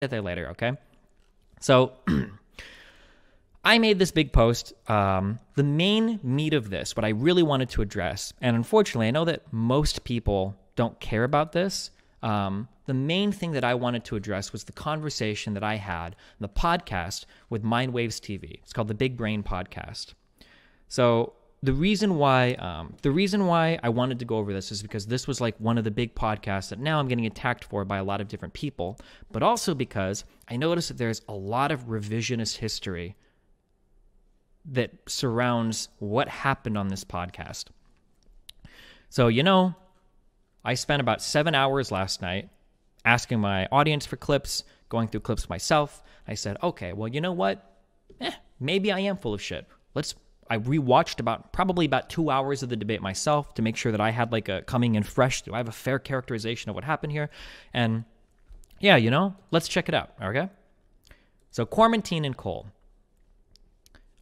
get there later, okay? So I made this big post. The main meat of this, what I really wanted to address, and unfortunately, I know that most people don't care about this. The main thing that I wanted to address was the conversation that I had, the podcast with Mindwaves TV. It's called the Big Brain Podcast. So the reason why I wanted to go over this is because this was like one of the big podcasts that now I'm getting attacked for by a lot of different people, but also because I noticed that there's a lot of revisionist history that surrounds what happened on this podcast. So, I spent about 7 hours last night asking my audience for clips, going through clips myself. I said, okay, well, you know what? Maybe I am full of shit. I rewatched probably about 2 hours of the debate myself to make sure that I had like a coming in fresh. Do I have a fair characterization of what happened here? And yeah, let's check it out. Okay. So Kormantine and Cole,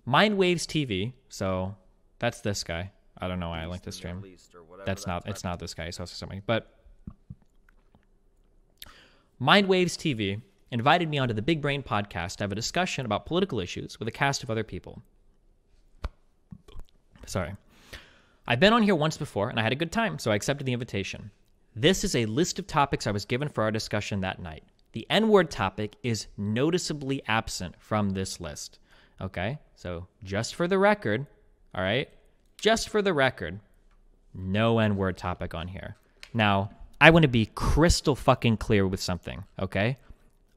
Mindwaves TV. So that's this guy. I don't know why I linked this stream. It's not this guy. So it's something. But Mindwaves TV invited me onto the Big Brain Podcast to have a discussion about political issues with a cast of other people. Sorry. I've been on here once before, and I had a good time, so I accepted the invitation. This is a list of topics I was given for our discussion that night. The N-word topic is noticeably absent from this list. Okay? So, just for the record, all right? Just for the record, no N-word topic on here. Now, I want to be crystal fucking clear with something, okay?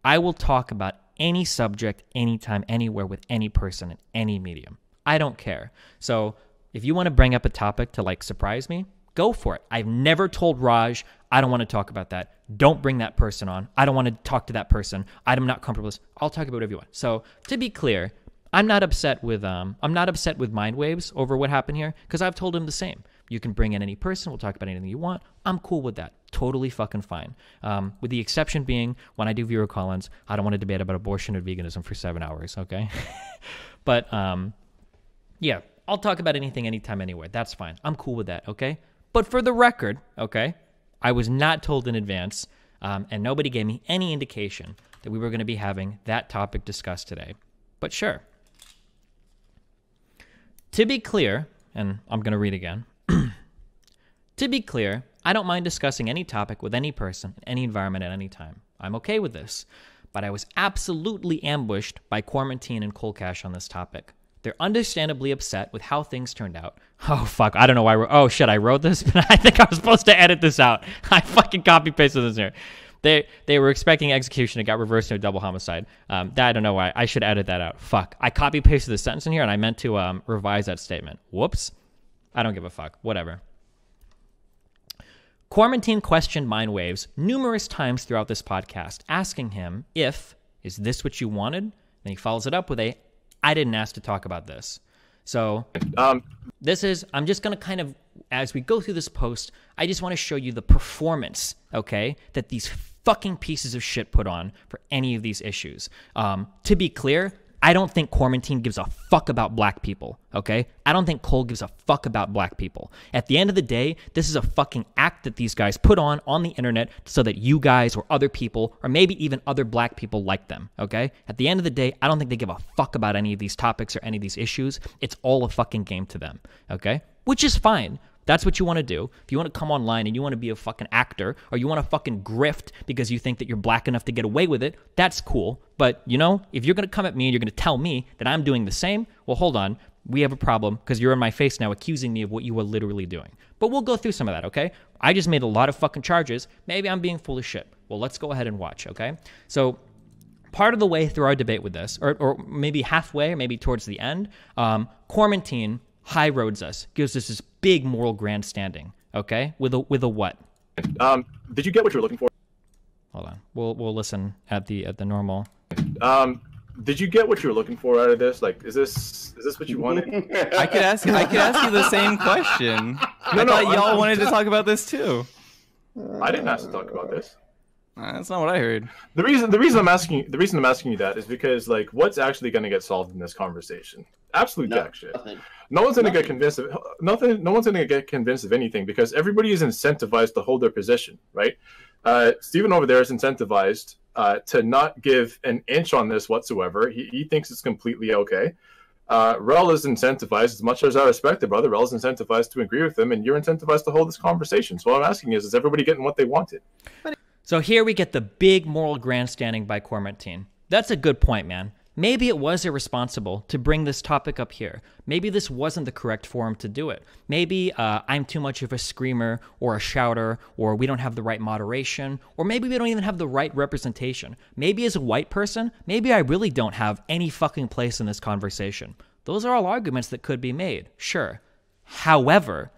I will talk about any subject, anytime, anywhere, with any person in any medium. I don't care. So, if you want to bring up a topic to like surprise me, go for it. I've never told Raj, I don't want to talk about that. Don't bring that person on. I don't want to talk to that person. I'm not comfortable with this. I'll talk about whatever you want. So to be clear, I'm not upset with Mindwaves over what happened here because I've told him the same. You can bring in any person. We'll talk about anything you want. I'm cool with that. Totally fucking fine. With the exception being when I do viewer call-ins, I don't want to debate about abortion or veganism for 7 hours. Okay. But, yeah. I'll talk about anything, anytime, anywhere. That's fine. I'm cool with that, okay? But for the record, okay, I was not told in advance, and nobody gave me any indication that we were going to be having that topic discussed today. But sure. To be clear, and I'm going to read again. To be clear, I don't mind discussing any topic with any person, in any environment, at any time. I'm okay with this. But I was absolutely ambushed by Kormantine and Cole on this topic. They're understandably upset with how things turned out. Oh, fuck. I don't know why. Oh, shit. I wrote this, but I think I was supposed to edit this out. I fucking copy-pasted this here. They were expecting execution. It got reversed to a double homicide. I don't know why. I should edit that out. Fuck. I copy-pasted the sentence in here, and I meant to revise that statement. Whoops. I don't give a fuck. Whatever. Kormantine questioned Mindwaves numerous times throughout this podcast, asking him if, is this what you wanted? Then he follows it up with a, I didn't ask to talk about this. So I'm just going to kind of, as we go through this post, I just want to show you the performance, okay, that these fucking pieces of shit put on for any of these issues. To be clear, I don't think Kormantine gives a fuck about black people, okay? I don't think Cole gives a fuck about black people. At the end of the day, this is a fucking act that these guys put on the internet so that you guys or other people, or maybe even other black people like them, okay? At the end of the day, I don't think they give a fuck about any of these topics or any of these issues. It's all a fucking game to them, okay? Which is fine. That's what you want to do. If you want to come online and you want to be a fucking actor or you want to fucking grift because you think that you're black enough to get away with it, that's cool. But, if you're going to come at me and you're going to tell me that I'm doing the same, well, hold on. We have a problem because you're in my face now accusing me of what you were literally doing. But we'll go through some of that, okay? I just made a lot of fucking charges. Maybe I'm being full of shit. Well, let's go ahead and watch, okay? So part of the way through our debate with this, or maybe halfway, or maybe towards the end, Kormantine high roads us, gives us this big moral grandstanding, okay? With a what? Did you get what you're looking for? Hold on. We'll listen at the normal. Did you get what you were looking for out of this? Like, is this what you wanted? I could ask you the same question. I thought y'all wanted to talk about this too. I didn't ask to talk about this. That's not what I heard. The reason I'm asking you that is because like what's actually going to get solved in this conversation? Absolute jack shit. No one's going to get convinced of nothing. No one's going to get convinced of anything because everybody is incentivized to hold their position, right? Steven over there is incentivized to not give an inch on this whatsoever. He thinks it's completely okay. Rel is incentivized, as much as I respect it, brother. Rel is incentivized to agree with him, and you're incentivized to hold this conversation. So what I'm asking is everybody getting what they wanted? So here we get the big moral grandstanding by Kormantine. That's a good point, man. Maybe it was irresponsible to bring this topic up here. Maybe this wasn't the correct forum to do it. Maybe I'm too much of a screamer or a shouter, or we don't have the right moderation, or maybe we don't even have the right representation. Maybe as a white person, maybe I really don't have any fucking place in this conversation. Those are all arguments that could be made, sure. However,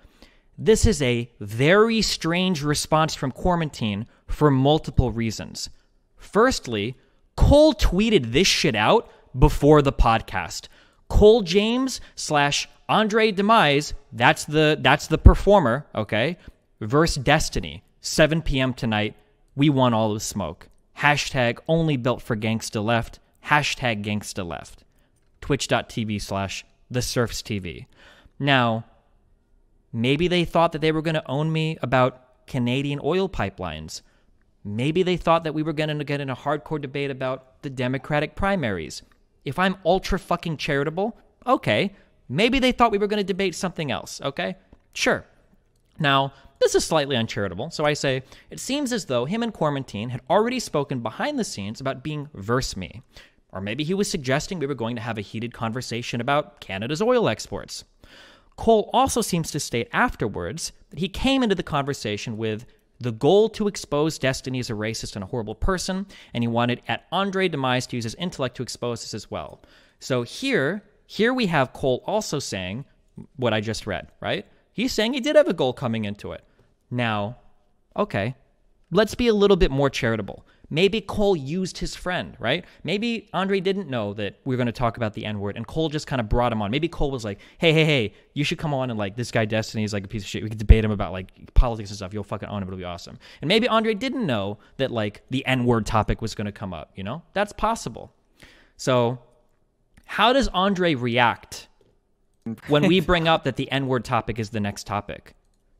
this is a very strange response from Kormantine for multiple reasons. Firstly, Cole tweeted this shit out before the podcast. Cole James / Andre Demise, that's the performer, okay? Versus Destiny, 7 p.m. tonight. We want all the smoke. Hashtag only built for gangsta left. Hashtag gangsta left. Twitch.tv / the Surfs TV. Now, maybe they thought that they were going to own me about Canadian oil pipelines. Maybe they thought that we were going to get in a hardcore debate about the Democratic primaries. If I'm ultra fucking charitable, okay. Maybe they thought we were going to debate something else, okay? Sure. Now, this is slightly uncharitable, so I say, it seems as though him and Kormantine had already spoken behind the scenes about being verse me. Or maybe he was suggesting we were going to have a heated conversation about Canada's oil exports. Cole also seems to state afterwards that he came into the conversation with the goal to expose Destiny as a racist and a horrible person, and he wanted at Andre Demise to use his intellect to expose this as well. So here we have Cole also saying what I just read, right? He's saying he did have a goal coming into it. Now, okay, let's be a little bit more charitable. Maybe Cole used his friend, right? Maybe Andre didn't know that we were going to talk about the N-word, and Cole just kind of brought him on. Maybe Cole was like, hey, you should come on, and like, this guy Destiny is like a piece of shit. We could debate him about like politics and stuff. You'll fucking own him. It'll be awesome. And maybe Andre didn't know that like the N-word topic was going to come up, you know? That's possible. So how does Andre react when we bring up that the N-word topic is the next topic?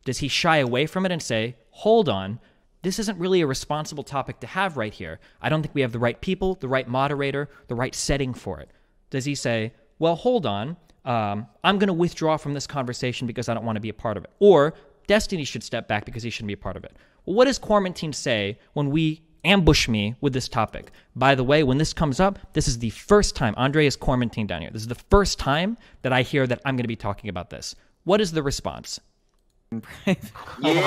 Does he shy away from it and say, hold on, this isn't really a responsible topic to have right here. I don't think we have the right people, the right moderator, the right setting for it. Does he say, well, hold on, I'm going to withdraw from this conversation because I don't want to be a part of it? Or Destiny should step back because he shouldn't be a part of it. Well, what does Kormantine say when we ambush me with this topic? By the way, when this comes up, this is the first time, Andre is Kormantine down here. This is the first time that I hear that I'm going to be talking about this. What is the response? Let's do it.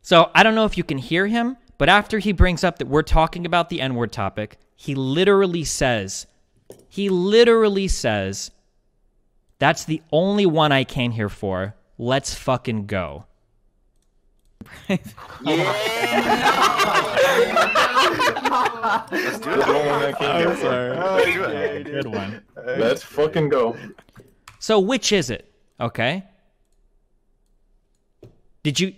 So I don't know if you can hear him, but after he brings up that we're talking about the N-word topic, he literally says, that's the only one I came here for. Let's fucking go. Let's do it. Good one. Let's fucking go. So which is it? Okay. Do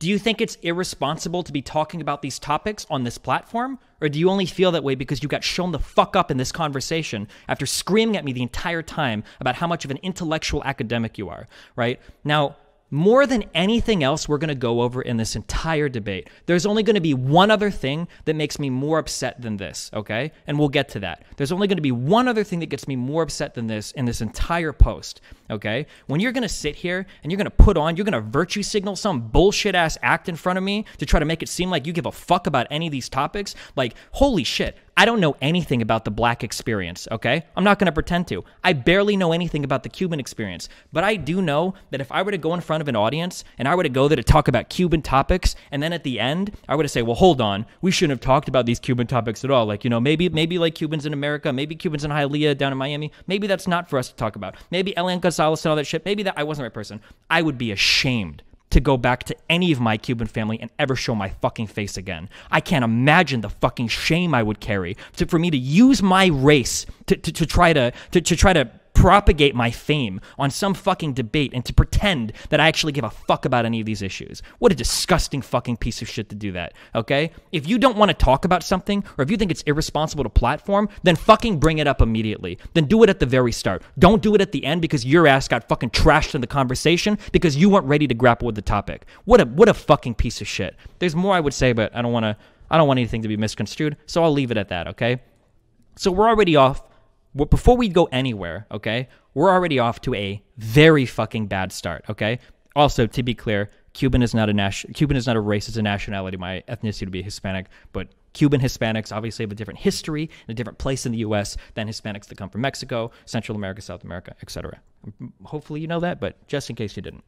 you think it's irresponsible to be talking about these topics on this platform? Or do you only feel that way because you got shown the fuck up in this conversation after screaming at me the entire time about how much of an intellectual academic you are, right? Now, more than anything else we're going to go over in this entire debate, there's only going to be one other thing that makes me more upset than this, okay? And we'll get to that. There's only going to be one other thing that gets me more upset than this in this entire post, okay? When you're going to sit here and you're going to virtue signal some bullshit-ass act in front of me to try to make it seem like you give a fuck about any of these topics, like, holy shit, I don't know anything about the black experience, okay? I'm not going to pretend to. I barely know anything about the Cuban experience, but I do know that if I were to go in front of an audience and I were to go there to talk about Cuban topics, and then at the end, I were to say, well, hold on, we shouldn't have talked about these Cuban topics at all. Like, you know, maybe like Cubans in America, maybe Cubans in Hialeah down in Miami, maybe that's not for us to talk about. Maybe Elian Gonzalez and all that shit, maybe that I wasn't the right person. I would be ashamed to go back to any of my Cuban family and ever show my fucking face again. I can't imagine the fucking shame I would carry for me to use my race to try to propagate my fame on some fucking debate and to pretend that I actually give a fuck about any of these issues. What a disgusting fucking piece of shit to do that, okay? If you don't want to talk about something, or if you think it's irresponsible to platform, then fucking bring it up immediately. Then do it at the very start. Don't do it at the end because your ass got fucking trashed in the conversation because you weren't ready to grapple with the topic. What a fucking piece of shit. There's more I would say, but I don't want anything to be misconstrued, so I'll leave it at that, okay? So we're already off. Before we go anywhere, okay, we're already off to a very fucking bad start, okay? Also, to be clear, Cuban is not a race, it's a nationality. My ethnicity would be Hispanic, but Cuban Hispanics obviously have a different history and a different place in the U.S. than Hispanics that come from Mexico, Central America, South America, etc. Hopefully you know that, but just in case you didn't.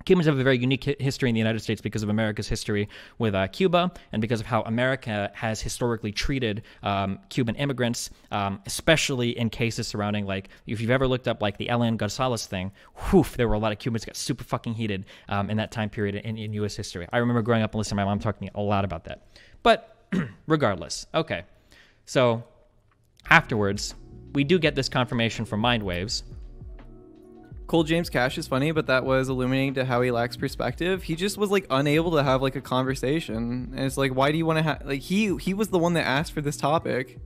Cubans have a very unique history in the United States because of America's history with Cuba and because of how America has historically treated Cuban immigrants, especially in cases surrounding, like, if you've ever looked up, like, the Elian Gonzalez thing, there were a lot of Cubans that got super fucking heated in that time period in U.S. history. I remember growing up and listening to my mom talk to me a lot about that. But regardless, okay. So afterwards, we do get this confirmation from Mindwaves. Cole James Cash is funny, but that was illuminating to how he lacks perspective. He just was, like, unable to have, like, a conversation. And it's like, why do you want to have, like, he was the one that asked for this topic.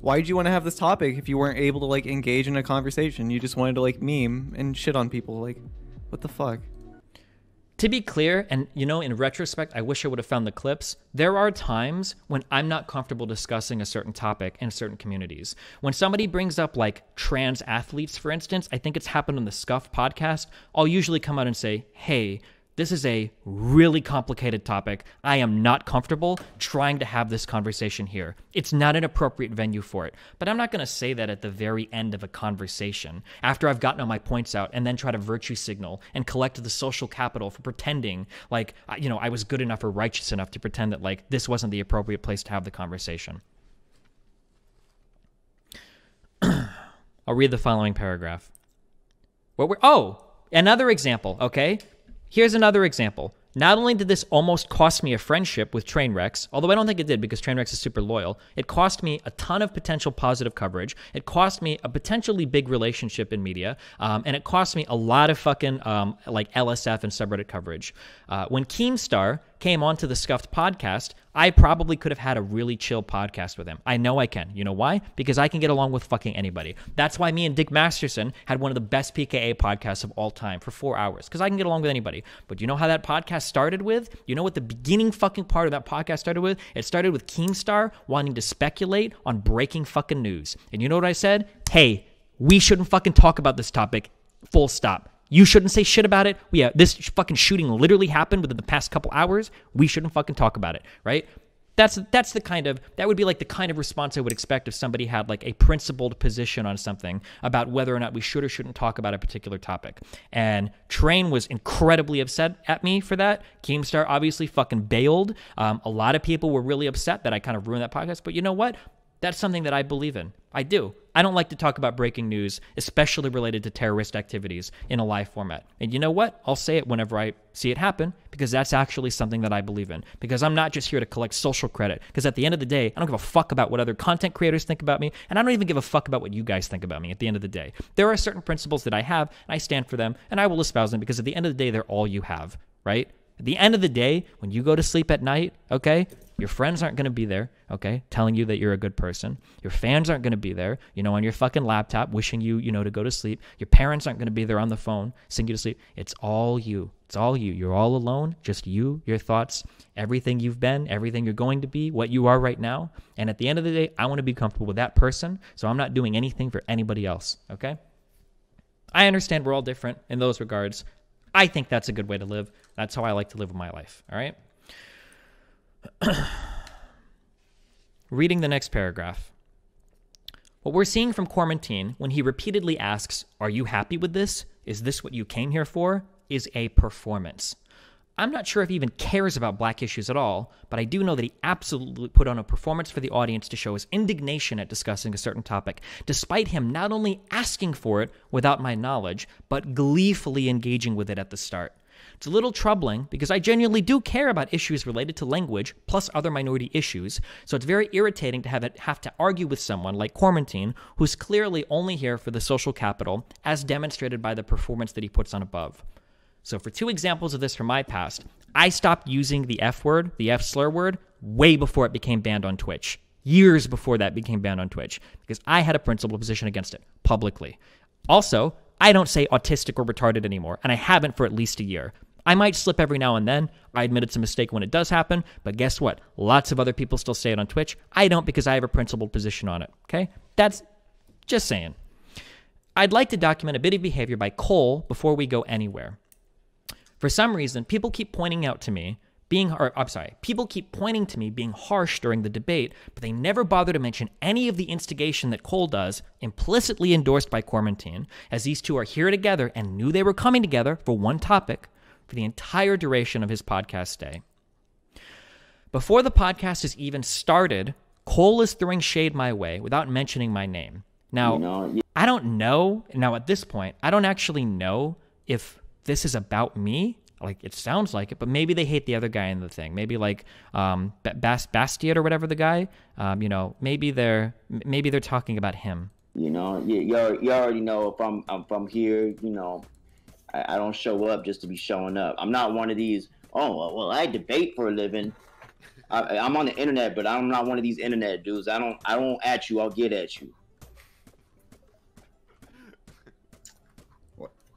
Why did you want to have this topic if you weren't able to, like, engage in a conversation? You just wanted to, like, meme and shit on people. Like, what the fuck? To be clear, and, you know, in retrospect, I wish I would have found the clips. There are times when I'm not comfortable discussing a certain topic in certain communities. When somebody brings up, like, trans athletes, for instance, I think it's happened on the Scuff podcast, I'll usually come out and say, hey, this is a really complicated topic. I am not comfortable trying to have this conversation here. It's not an appropriate venue for it. But I'm not going to say that at the very end of a conversation, after I've gotten all my points out, and then try to virtue signal and collect the social capital for pretending like, you know, I was good enough or righteous enough to pretend that, like, this wasn't the appropriate place to have the conversation. I'll read the following paragraph. Another example, okay? Here's another example. Not only did this almost cost me a friendship with Trainwrecks, although I don't think it did because Trainwrecks is super loyal, it cost me a ton of potential positive coverage. It cost me a potentially big relationship in media, and it cost me a lot of fucking like LSF and subreddit coverage. When Keemstar came onto the Scuffed podcast, I probably could have had a really chill podcast with him. I know I can. You know why? Because I can get along with fucking anybody. That's why me and Dick Masterson had one of the best PKA podcasts of all time for 4 hours, because I can get along with anybody. But you know how that podcast started with? You know what the beginning fucking part of that podcast started with? It started with Keemstar wanting to speculate on breaking fucking news. And you know what I said? Hey, we shouldn't fucking talk about this topic. Full stop. You shouldn't say shit about it. Yeah, this fucking shooting literally happened within the past couple hours. We shouldn't fucking talk about it, right? That would be like the kind of response I would expect if somebody had like a principled position on something about whether or not we should or shouldn't talk about a particular topic. And Train was incredibly upset at me for that. Keemstar obviously fucking bailed. A lot of people were really upset that I kind of ruined that podcast. But you know what? That's something that I believe in. I do. I don't like to talk about breaking news, especially related to terrorist activities in a live format. And you know what? I'll say it whenever I see it happen, because that's actually something that I believe in. Because I'm not just here to collect social credit. Because at the end of the day, I don't give a fuck about what other content creators think about me, and I don't even give a fuck about what you guys think about me at the end of the day. There are certain principles that I have, and I stand for them, and I will espouse them, because at the end of the day, they're all you have, right? At the end of the day, when you go to sleep at night, okay, your friends aren't going to be there, okay, telling you that you're a good person. Your fans aren't going to be there, you know, on your fucking laptop, wishing you, you know, to go to sleep. Your parents aren't going to be there on the phone, singing you to sleep. It's all you. It's all you. You're all alone, just you, your thoughts, everything you've been, everything you're going to be, what you are right now. And at the end of the day, I want to be comfortable with that person, so I'm not doing anything for anybody else, okay? I understand we're all different in those regards. I think that's a good way to live. That's how I like to live my life, all right? Reading the next paragraph. What we're seeing from Kormantine when he repeatedly asks, are you happy with this? Is this what you came here for? Is a performance. I'm not sure if he even cares about black issues at all, but I do know that he absolutely put on a performance for the audience to show his indignation at discussing a certain topic, despite him not only asking for it without my knowledge, but gleefully engaging with it at the start. It's a little troubling because I genuinely do care about issues related to language plus other minority issues, so it's very irritating to have to argue with someone like Kormantine, who's clearly only here for the social capital, as demonstrated by the performance that he puts on above. So for 2 examples of this from my past, I stopped using the F word, the F slur word, way before it became banned on Twitch. Years before that became banned on Twitch, because I had a principled position against it, publicly. Also, I don't say autistic or retarded anymore, and I haven't for at least a year. I might slip every now and then. I admit it's a mistake when it does happen, but guess what? Lots of other people still say it on Twitch. I don't, because I have a principled position on it, okay? That's just saying. I'd like to document a bit of behavior by Cole before we go anywhere. For some reason, people keep pointing to me being harsh during the debate, but they never bother to mention any of the instigation that Cole does, implicitly endorsed by Kormantine, as these two are here together and knew they were coming together for one topic for the entire duration of his podcast day. Before the podcast has even started, Cole is throwing shade my way without mentioning my name. Now, I don't know. Now, at this point, I don't actually know if this is about me. Like, it sounds like it, but maybe they hate the other guy in the thing. Maybe like Bastiat or whatever the guy. Maybe they're talking about him. You already know if I'm from here. I don't show up just to be showing up. I'm not one of these. Oh well, I debate for a living. I'm on the internet, but I'm not one of these internet dudes. I don't at you. I'll get at you.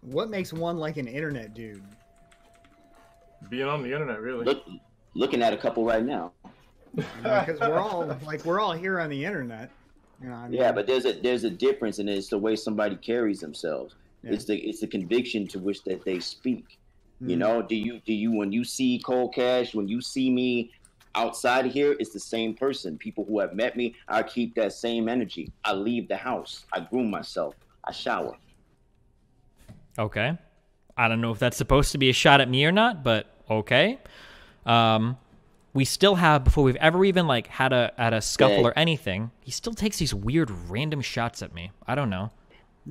What makes one like an internet dude? Being on the internet, really. Looking at a couple right now. Because we're all here on the internet. Yeah, but there's a difference, and it's the way somebody carries themselves. Yeah. It's the conviction to which that they speak. Mm-hmm. Do you when you see Cole Cash, when you see me outside of here, it's the same person. People who have met me, I keep that same energy. I leave the house. I groom myself. I shower. Okay. I don't know if that's supposed to be a shot at me or not, but okay. We still have, before we've ever even had a scuffle or anything, he still takes these weird random shots at me. I don't know.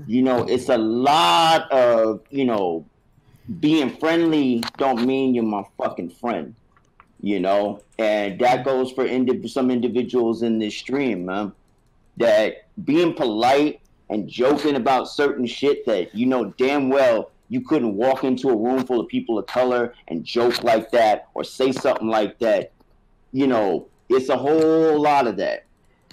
It's a lot of, being friendly don't mean you're my fucking friend, and that goes for some individuals in this stream, man, that being polite and joking about certain shit that damn well you couldn't walk into a room full of people of color and joke like that or say something like that. It's a whole lot of that.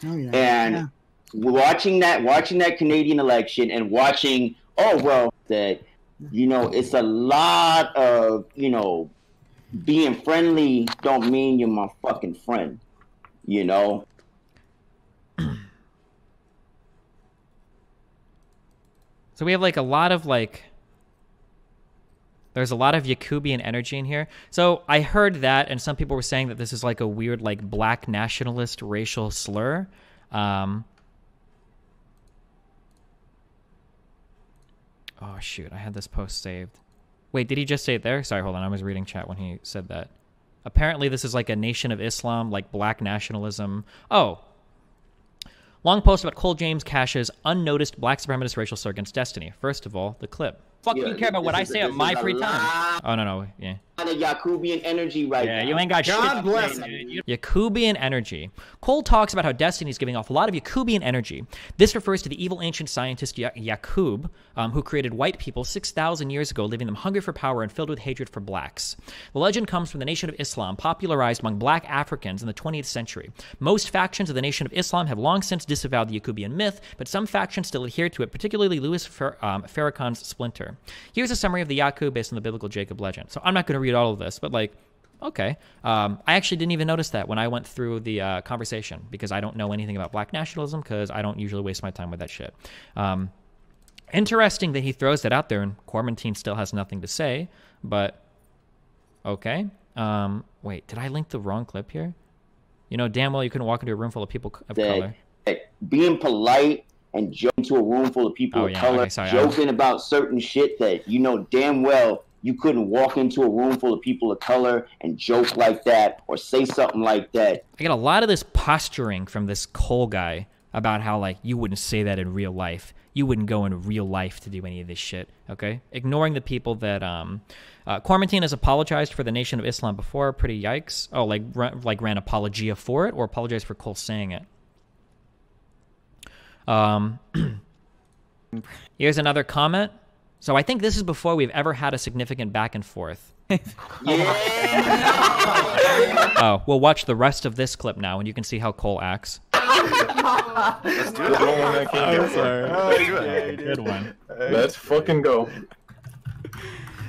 Oh, yeah. And watching that Canadian election and watching, that, it's a lot of, being friendly don't mean you're my fucking friend, So we have a lot of there's a lot of Yakubian energy in here. So I heard that, and some people were saying that this is a weird black nationalist racial slur. Oh shoot, I had this post saved. Wait, did he just say it there? Sorry, hold on. I was reading chat when he said that. Apparently this is a Nation of Islam, black nationalism. Oh. Long post about Cole James Cash's unnoticed black supremacist racial slur against Destiny. First of all, the clip. Fuck you care about what I say on my free time. Oh, no. Yeah. The Yakubian energy right now. Yeah, you ain't got shit. God bless him. Yakubian energy. Cole talks about how Destiny is giving off a lot of Yakubian energy. This refers to the evil ancient scientist Yakub, who created white people 6,000 years ago, leaving them hungry for power and filled with hatred for blacks. The legend comes from the Nation of Islam, popularized among black Africans in the 20th century. Most factions of the Nation of Islam have long since disavowed the Yakubian myth, but some factions still adhere to it, particularly Louis Farrakhan's Splinter. Here's a summary of the Yakub based on the biblical Jacob legend. So I'm not going to read all of this, but okay. I actually didn't even notice that when I went through the conversation, because I don't know anything about black nationalism, because I don't usually waste my time with that shit. Interesting that he throws that out there and Kormantine still has nothing to say, but okay. Wait, did I link the wrong clip here? Damn well you couldn't walk into a room full of people of color. Being polite and joking to a room full of people of color, okay, sorry, joking about certain shit that damn well you couldn't walk into a room full of people of color and joke like that or say something like that. I get a lot of this posturing from this Cole guy. about how like you wouldn't say that in real life. You wouldn't go in real life to do any of this shit, okay? Ignoring the people that Kormantine has apologized for the Nation of Islam before. Pretty yikes. Oh, like ran apologia for it, or apologized for Cole saying it. Here's another comment. So I think this is before we've ever had a significant back and forth. Oh, we'll watch the rest of this clip now, and you can see how Cole acts. Let's do it. Good one. Let's fucking go.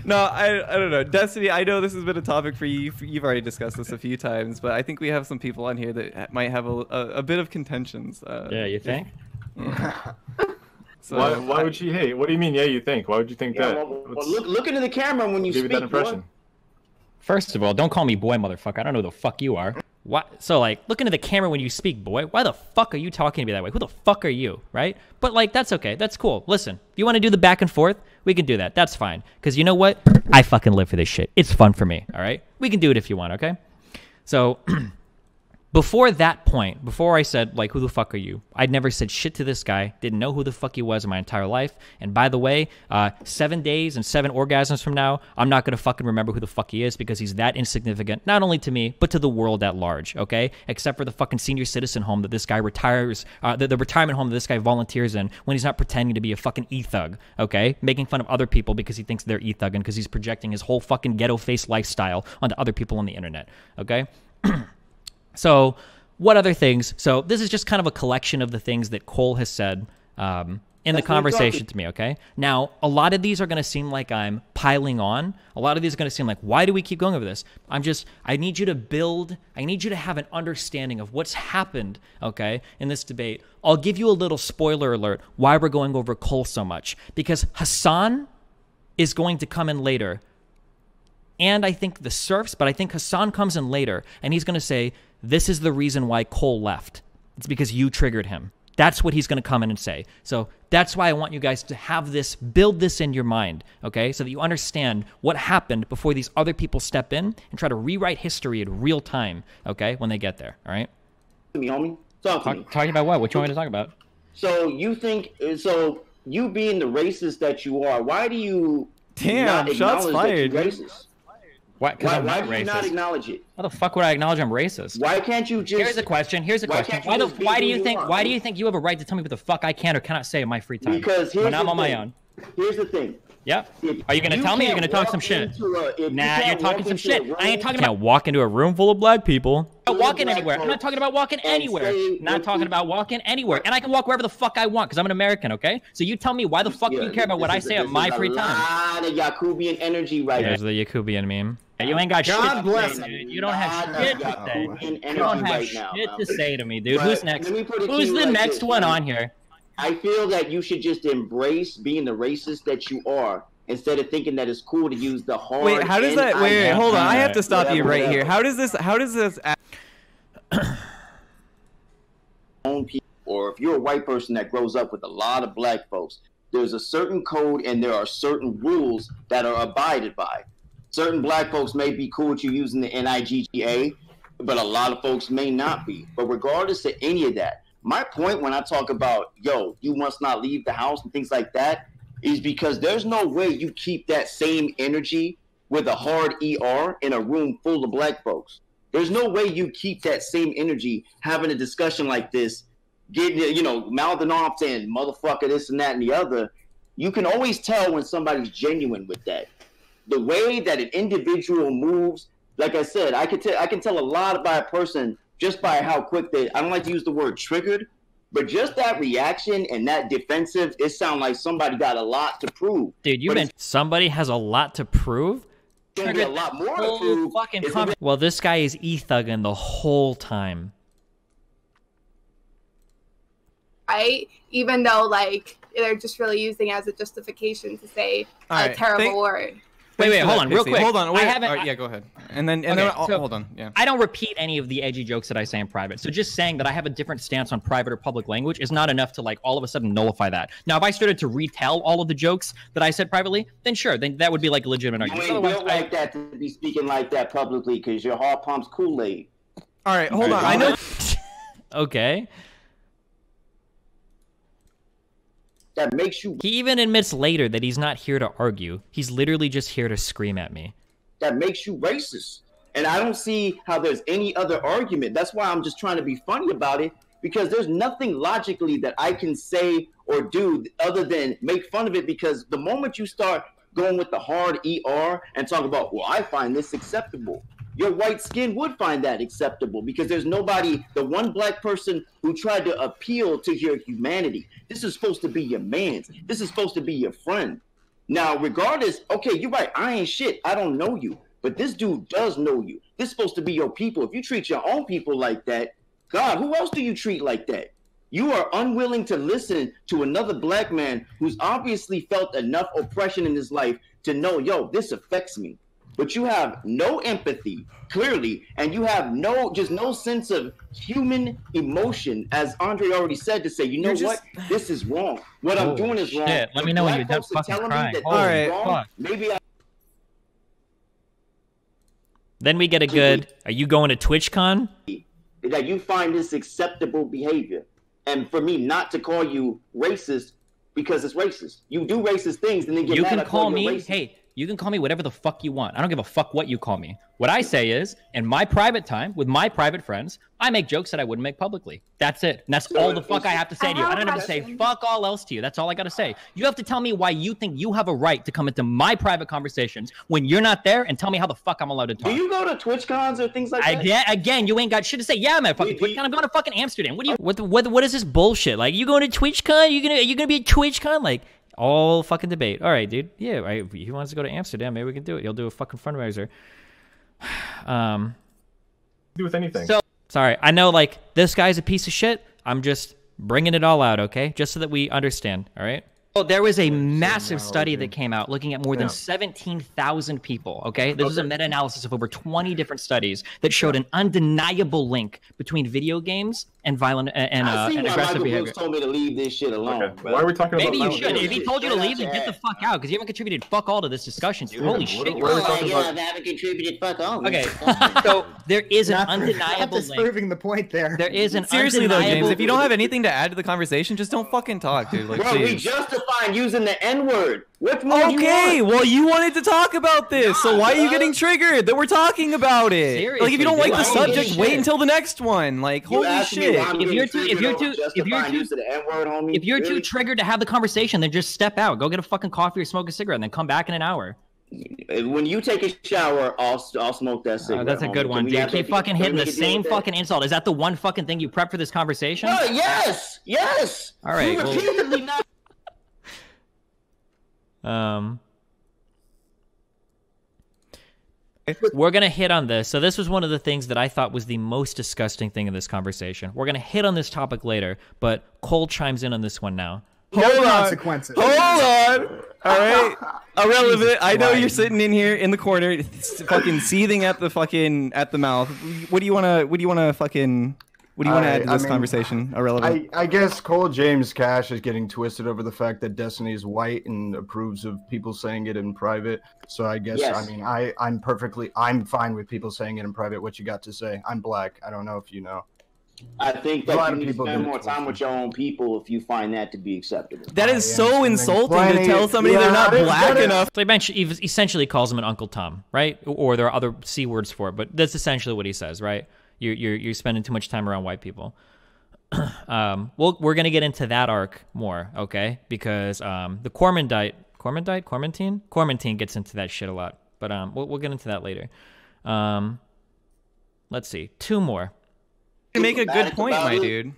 No, I don't know. Destiny, I know this has been a topic for you. You've already discussed this a few times, but I think we have some people on here that might have a bit of contentions. Yeah, you think? Yeah. So, why would she hate? What do you mean, yeah, you think? Why would you think that? Well, look into the camera when you give speak. you that impression. First of all, don't call me boy, motherfucker. I don't know who the fuck you are. What? So, like, look into the camera when you speak, boy. Why the fuck are you talking to me that way? Who the fuck are you, right? But, like, that's okay. That's cool. Listen, if you want to do the back and forth, we can do that. That's fine. Because you know what? I fucking live for this shit. It's fun for me, all right? We can do it if you want, okay? So, before that point, before I said, like, who the fuck are you? I'd never said shit to this guy. Didn't know who the fuck he was in my entire life. And by the way, 7 days and 7 orgasms from now, I'm not going to fucking remember who the fuck he is because he's that insignificant, not only to me, but to the world at large, okay? Except for the fucking senior citizen home that this guy retires, the retirement home that this guy volunteers in when he's not pretending to be a fucking e-thug, okay? Making fun of other people because he thinks they're e-thugging because he's projecting his whole fucking ghetto-face lifestyle onto other people on the internet, okay? So, what other things? So, this is just kind of a collection of the things that Cole has said in the conversation to me, okay? Now, a lot of these are going to seem like I'm piling on. A lot of these are going to seem like, why do we keep going over this? I need you to have an understanding of what's happened, okay, in this debate. I'll give you a little spoiler alert why we're going over Cole so much. Because Hassan is going to come in later. And I think the serfs, but I think Hassan comes in later, and he's going to say, this is the reason why Cole left. It's because you triggered him. That's what he's going to come in and say. So that's why I want you guys to have this, build this in your mind, okay? So that you understand what happened before these other people step in and try to rewrite history in real time, okay, when they get there, all right? Me, homie. Talk to me. Talking about what? What you want me to talk about? So you being the racist that you are, why do you Damn, shots fired. That you're racist? Why do you not acknowledge it? How the fuck would I acknowledge I'm racist? Why can't you just... Here's a question. Why do you think you have a right to tell me what the fuck I can or cannot say in my free time? Because when I'm on my own. Here's the thing. Yep. Are you gonna tell me? Or are you gonna talk some shit? Nah, you're talking some shit. I ain't talking about walk into a room full of black people. I'm not walking anywhere. I'm not talking about walking anywhere. Not talking about walking anywhere. And I can walk wherever the fuck I want because I'm an American, okay? So you tell me why the fuck do you care about what I say on my free time? A lot of Yakubian energy right now. There's the Yakubian meme. You ain't got shit to say, dude. You don't have shit to say. You don't have shit to say to me, dude. Who's next? Who's the next one on here? I feel that you should just embrace being the racist that you are instead of thinking that it's cool to use the hard. Wait, how does that? Wait, hold on. I have to stop you right here. How does this? Or if you're a white person that grows up with a lot of black folks, there's a certain code and there are certain rules that are abided by. Certain black folks may be cool with you using the NIGGA, but a lot of folks may not be. But regardless of any of that, my point when I talk about, yo, you must not leave the house and things like that, is because there's no way you keep that same energy with a hard ER in a room full of black folks. There's no way you keep that same energy having a discussion like this, getting, mouthing off saying motherfucker, this and that and the other. You can always tell when somebody's genuine with that. The way that an individual moves, like I said, I can tell a lot about a person just by how quick they, I don't like to use the word triggered, but just that reaction and that defensive, it sounds like somebody got a lot to prove. Dude, somebody has a lot to prove? A lot more to prove. Well, this guy is e-thugging the whole time. Right? Even though, they're just really using it as a justification to say a terrible word. Wait, hold on, real quick. Hold on, wait. I haven't. Yeah, go ahead. And then hold on. Yeah. I don't repeat any of the edgy jokes that I say in private. So just saying that I have a different stance on private or public language is not enough to all of a sudden nullify that. Now, if I started to retell all of the jokes that I said privately, then sure, then that would be a legitimate argument. You ain't built like that to be speaking like that publicly because your heart pumps Kool-Aid. All right, hold on. I know. Okay. that makes you. He even admits later that he's not here to argue. He's literally just here to scream at me. That makes you racist. And I don't see how there's any other argument. That's why I'm just trying to be funny about it, because there's nothing logically that I can say or do other than make fun of it, because the moment you start going with the hard ER and talk about, well, I find this acceptable, your white skin would find that acceptable, because there's nobody, the one black person who tried to appeal to your humanity. This is supposed to be your man's. This is supposed to be your friend. Now, regardless, okay, you're right, I ain't shit. I don't know you. But this dude does know you. This is supposed to be your people. If you treat your own people like that, God, who else do you treat like that? You are unwilling to listen to another black man who's obviously felt enough oppression in his life to know, yo, this affects me. But you have no empathy, clearly, and you have no sense of human emotion, as Andre already said, to say, you know what, this is wrong. What I'm doing is wrong. Let me know when you're done fucking crying. All right, fuck. Maybe I. Then we get a good, are you going to TwitchCon? That you find this acceptable behavior. And for me not to call you racist because it's racist. You do racist things and then get mad. You can call me, hey, you can call me whatever the fuck you want. I don't give a fuck what you call me. What I say is, in my private time, with my private friends, I make jokes that I wouldn't make publicly. That's it. And that's all the fuck I have to say to you. I don't have to say fuck all else to you. That's all I got to say. You have to tell me why you think you have a right to come into my private conversations when you're not there, and tell me how the fuck I'm allowed to talk. Do you go to TwitchCons or things like that? Again, you ain't got shit to say. Yeah, man, fucking TwitchCon. I'm going to fucking Amsterdam. What is this bullshit? Like, you going to TwitchCon? You gonna be at TwitchCon? Like, all fucking debate. All right, dude. Yeah, right. If he wants to go to Amsterdam, maybe we can do it. You'll do a fucking fundraiser. Do with anything. So sorry, I know, like, this guy's a piece of shit. I'm just bringing it all out, okay? Just so that we understand, all right? Well, there was a massive study that came out looking at more than 17,000 people, okay? This was a meta-analysis of over 20 different studies that showed an undeniable link between video games and violent and aggressive behavior. Told me to leave this shit alone. Okay. Why are we talking about? Maybe you should. If he told you to leave, then get the fuck out, because you haven't contributed fuck all to this discussion, dude. Holy shit! I haven't contributed fuck all. Okay, so there is an undeniable link. Disproving the point there. There is an seriously though, James. If you don't have anything to add to the conversation, just don't fucking talk, dude. Like, bro, we justifying using the N-word. What more okay, well, you wanted to talk about this, so why are you getting triggered that we're talking about it? Seriously, like, if you don't like the subject, wait until the next one. Like, holy shit! If you're too triggered to have the conversation, then just step out. Go get a fucking coffee or smoke a cigarette, and then come back in an hour. When you take a shower, I'll smoke that cigarette. That's a good one, dude. Keep fucking hitting the same fucking insult. Is that the one fucking thing you prep for this conversation? Yes. All right. Repeatedly not. We're going to hit on this. So this was one of the things that I thought was the most disgusting thing in this conversation. We're going to hit on this topic later, but Cole chimes in on this one now. No consequences. Hold on. All right. Irrelevant. I know you're sitting in here in the corner, fucking seething at the mouth. What do you want to add to this conversation? Irrelevant. I guess Cole James Cash is getting twisted over the fact that Destiny is white and approves of people saying it in private. So I guess, Yes. I mean, I'm fine with people saying it in private. What you got to say? I'm black. I don't know if you know. I think A lot that of you need to people spend do more time with your own people if you find that to be acceptable. That is so insulting to tell somebody they're not black enough. So he essentially calls him an Uncle Tom, right? Or there are other C words for it, but that's essentially what he says, right? You're spending too much time around white people. Well, we're gonna get into that arc more, okay? Because the Kormantine gets into that shit a lot, but we'll get into that later. Let's see, two more. You make a good point, my dude.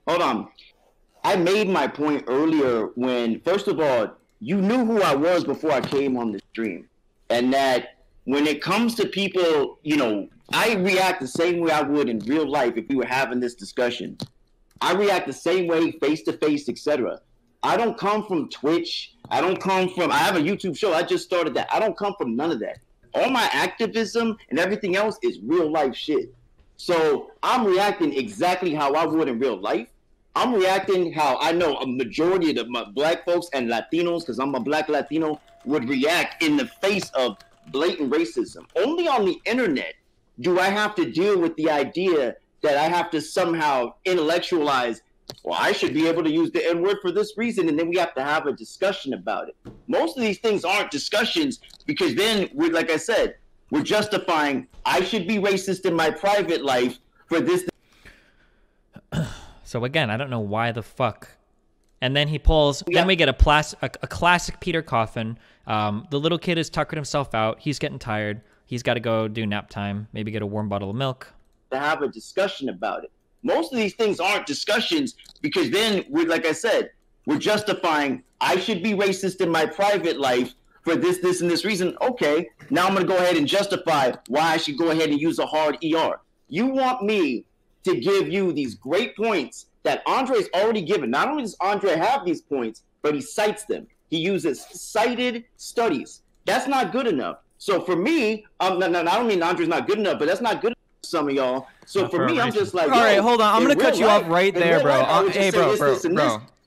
Hold on. I made my point earlier when, first of all, you knew who I was before I came on the stream. And that when it comes to people, you know, I react the same way I would in real life if we were having this discussion. I react the same way, face-to-face, etc. I don't come from Twitch. I have a YouTube show. I just started that. I don't come from none of that. All my activism and everything else is real-life shit. So I'm reacting exactly how I would in real life. I'm reacting how I know a majority of my black folks and Latinos, because I'm a black Latino, would react in the face of blatant racism. Only on the internet do I have to deal with the idea that I have to somehow intellectualize well, I should be able to use the N-word for this reason, and then we have to have a discussion about it. Most of these things aren't discussions because then, like I said, we're justifying I should be racist in my private life for this. So again, I don't know why the fuck. And then he pulls. Then we get a classic Peter Coffin. The little kid has tuckered himself out. He's getting tired. He's got to go do nap time. Maybe get a warm bottle of milk. To have a discussion about it. Most of these things aren't discussions because then, like I said, we're justifying I should be racist in my private life for this, and this reason. Okay, now I'm going to go ahead and justify why I should go ahead and use a hard ER. You want me to give you these great points that Andre's already given. Not only does Andre have these points, but he cites them. He uses cited studies. That's not good enough. So for me, I don't mean Andre's not good enough, but that's not good enough for some of y'all. So for me, I'm just like, all right, hold on. I'm gonna cut you off right there, bro. Hey, bro.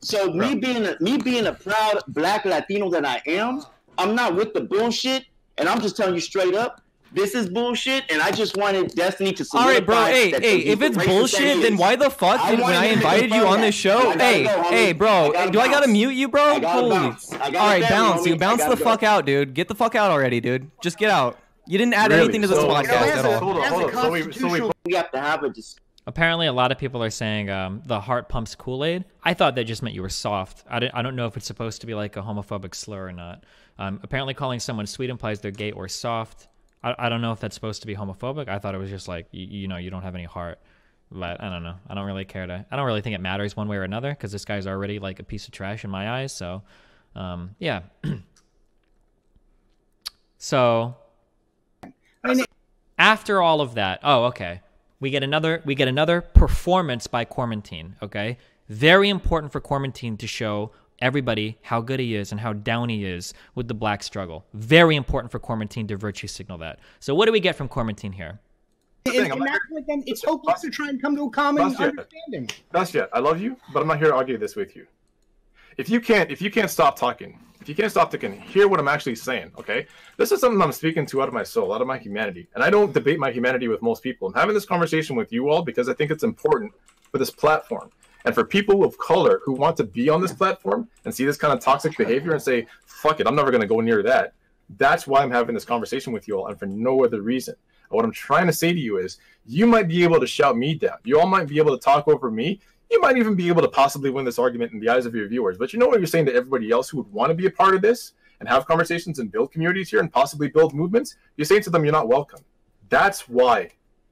So me being a proud Black Latino that I am, I'm not with the bullshit, and I'm just telling you straight up. This is bullshit, and I just wanted Destiny to solidify. All right, bro. Hey, if it's bullshit, then why the fuck when I invited you on this show? Hey, bro. Do I gotta mute you, bro? Holy. All right, bounce. You bounce the fuck out, dude. Get the fuck out already, dude. Just get out. You didn't add anything to this podcast at all. Hold on. So we have to have a discussion. Apparently, a lot of people are saying the heart pumps Kool-Aid. I thought that just meant you were soft. I don't know if it's supposed to be like a homophobic slur or not. Apparently, calling someone sweet implies they're gay or soft. I don't know if that's supposed to be homophobic. I thought it was just like, you know, you don't have any heart. But I don't know. I don't really care to. I don't really think it matters one way or another because this guy's already like a piece of trash in my eyes. So, yeah. So, after all of that, oh, okay. We get another performance by Kormantine, okay? Very important for Kormantine to show everybody how good he is and how down he is with the black struggle. Very important for Kormantine to virtue signal that. So what do we get from Kormantine here? It's hopeless to try and come to a common understanding. Bastia, I love you, but I'm not here to argue this with you. If you can't stop talking, hear what I'm actually saying, okay? This is something I'm speaking to out of my soul, out of my humanity. And I don't debate my humanity with most people. I'm having this conversation with you all because I think it's important for this platform. And for people of color who want to be on this platform and see this kind of toxic behavior and say, fuck it, I'm never going to go near that. That's why I'm having this conversation with you all and for no other reason. And what I'm trying to say to you is you might be able to shout me down. You all might be able to talk over me. You might even be able to possibly win this argument in the eyes of your viewers. But you know what you're saying to everybody else who would want to be a part of this and have conversations and build communities here and possibly build movements? You're saying to them, you're not welcome. That's why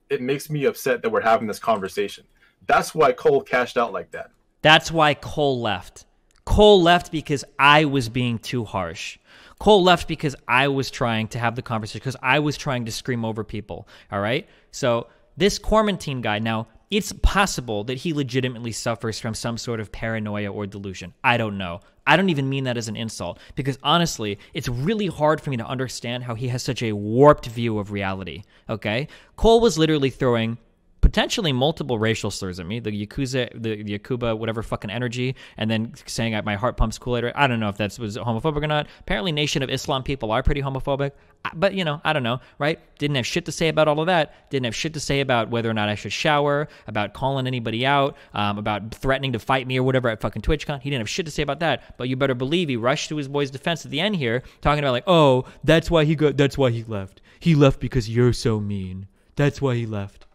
it makes me upset that we're having this conversation. That's why Cole cashed out like that. That's why Cole left. Cole left because I was being too harsh. Cole left because I was trying to have the conversation, because I was trying to scream over people, all right? So this Kormantine guy, now, it's possible that he legitimately suffers from some sort of paranoia or delusion. I don't know. I don't even mean that as an insult, because honestly, it's really hard for me to understand how he has such a warped view of reality, okay? Cole was literally throwing potentially multiple racial slurs at me, the Yakuba, whatever fucking energy, and then saying my heart pumps Kool-Aid. I don't know if that was homophobic or not. Apparently Nation of Islam people are pretty homophobic, but you know, I don't know, right? Didn't have shit to say about all of that. Didn't have shit to say about whether or not I should shower, about calling anybody out, about threatening to fight me or whatever at fucking TwitchCon. He didn't have shit to say about that, but you better believe he rushed to his boy's defense at the end here, talking about like, oh, that's why he left. He left because you're so mean. That's why he left.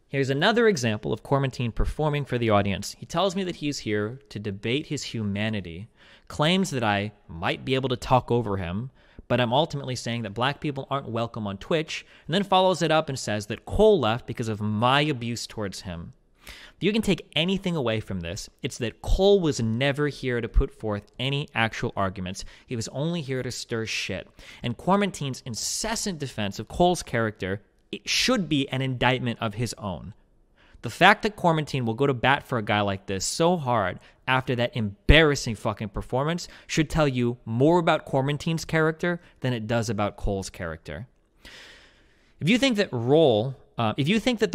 Here's another example of Kormantine performing for the audience. He tells me that he's here to debate his humanity, claims that I might be able to talk over him, but I'm ultimately saying that black people aren't welcome on Twitch, and then follows it up and says that Cole left because of my abuse towards him. If you can take anything away from this, it's that Cole was never here to put forth any actual arguments. He was only here to stir shit. And Kormantine's incessant defense of Cole's character, it should be an indictment of his own. The fact that Kormantine will go to bat for a guy like this so hard after that embarrassing fucking performance should tell you more about Kormantine's character than it does about Cole's character. If you think that the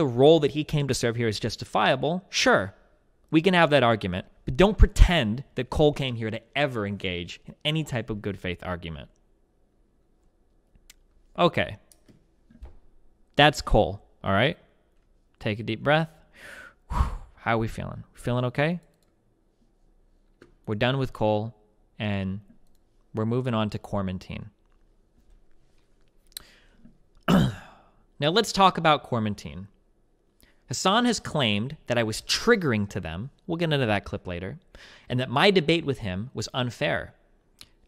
role that he came to serve here is justifiable, sure, we can have that argument, but don't pretend that Cole came here to ever engage in any type of good faith argument. Okay. That's Cole, all right? Take a deep breath. How are we feeling? Feeling okay? We're done with Cole, and we're moving on to Kormantine. Now let's talk about Kormantine. Hassan has claimed that I was triggering to them, we'll get into that clip later, and that my debate with him was unfair.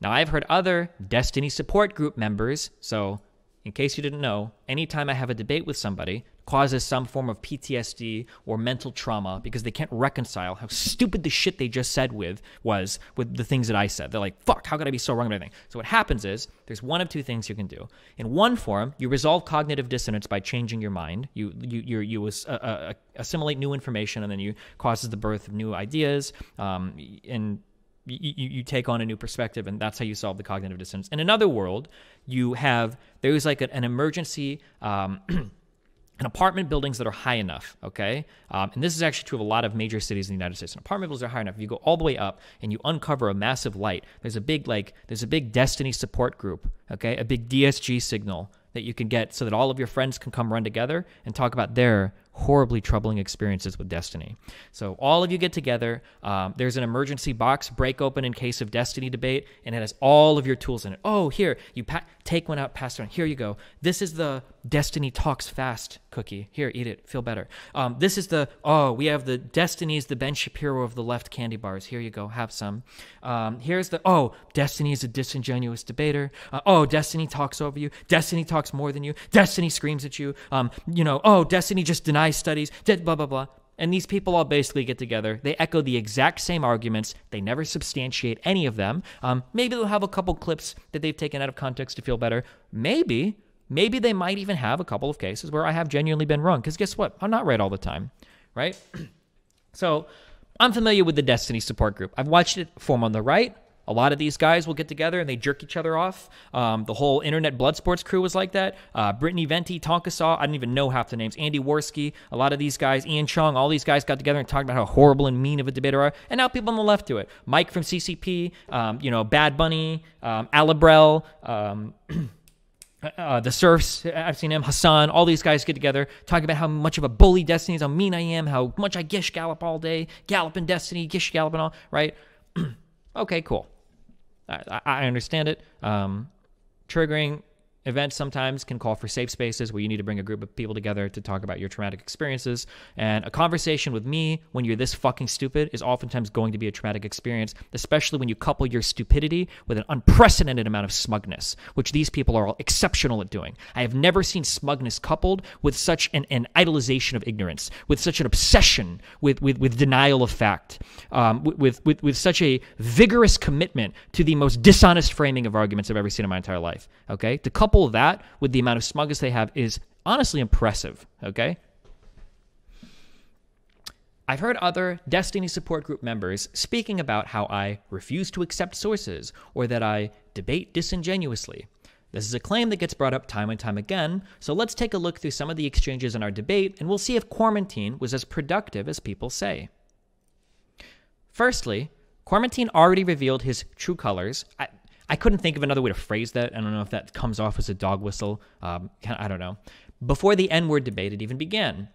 Now I've heard other Destiny support group members, so in case you didn't know, anytime I have a debate with somebody, causes some form of PTSD or mental trauma because they can't reconcile how stupid the shit they just said was with the things that I said. They're like, fuck, how could I be so wrong about everything? So what happens is, there's one of two things you can do. In one form, you resolve cognitive dissonance by changing your mind. You assimilate new information, and then you causes the birth of new ideas, and you take on a new perspective, and that's how you solve the cognitive dissonance. In another world, there's like an emergency, in apartment buildings that are high enough, okay? And this is actually true of a lot of major cities in the United States. And apartment buildings are high enough. If you go all the way up and you uncover a massive light, there's a big Destiny support group, okay? A big DSG signal that you can get so that all of your friends can come run together and talk about their horribly troubling experiences with Destiny. So all of you get together. There's an emergency box, break open in case of Destiny debate, and it has all of your tools in it. Oh, here, you take one out, pass it on. Here you go. This is the Destiny Talks Fast cookie. Here, eat it. Feel better. This is we have the Destiny's the Ben Shapiro of the left candy bars. Here you go. Have some. Here's Destiny is a disingenuous debater. Destiny talks over you. Destiny talks more than you. Destiny screams at you. Destiny just denies studies, blah, blah, blah. And these people all basically get together. They echo the exact same arguments. They never substantiate any of them. Maybe they'll have a couple clips that they've taken out of context to feel better. Maybe they might even have a couple of cases where I have genuinely been wrong. Because guess what? I'm not right all the time, right? So I'm familiar with the Destiny support group. I've watched it form on the right. A lot of these guys will get together and they jerk each other off. The whole internet blood sports crew was like that. Brittany Venti, Tonka Saw, I didn't even know half the names. Andy Worski, a lot of these guys, Ian Chung, all these guys got together and talked about how horrible and mean of a debater are. And now people on the left do it. Mike from CCP, Bad Bunny, Alabrel, the Surfs, I've seen him, Hassan, all these guys get together, talking about how much of a bully Destiny is, how mean I am, how much I gish gallop all day, gallop in Destiny, gish gallop and all, right? Okay, cool. I understand it. Triggering events sometimes can call for safe spaces where you need to bring a group of people together to talk about your traumatic experiences. And a conversation with me when you're this fucking stupid is oftentimes going to be a traumatic experience, especially when you couple your stupidity with an unprecedented amount of smugness, which these people are all exceptional at doing. I have never seen smugness coupled with such an idolization of ignorance, with such an obsession with denial of fact, with such a vigorous commitment to the most dishonest framing of arguments I've ever seen in my entire life. Okay? To couple that with the amount of smugness they have is honestly impressive, okay? I've heard other Destiny support group members speaking about how I refuse to accept sources or that I debate disingenuously. This is a claim that gets brought up time and time again, so let's take a look through some of the exchanges in our debate and we'll see if Kormantine was as productive as people say. Firstly, Kormantine already revealed his true colors. I couldn't think of another way to phrase that. I don't know if that comes off as a dog whistle. I don't know. Before the N-word debate had even began,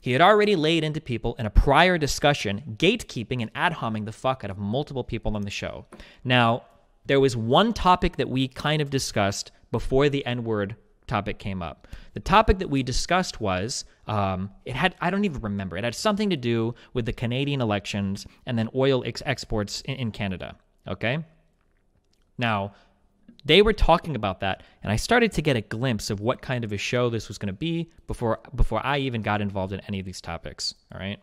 he had already laid into people in a prior discussion, gatekeeping and ad-homming the fuck out of multiple people on the show. Now, there was one topic that we kind of discussed before the N-word topic came up. The topic that we discussed was, I don't even remember. It had something to do with the Canadian elections and then oil exports in Canada, okay? Now, they were talking about that, and I started to get a glimpse of what kind of a show this was going to be before I even got involved in any of these topics, all right?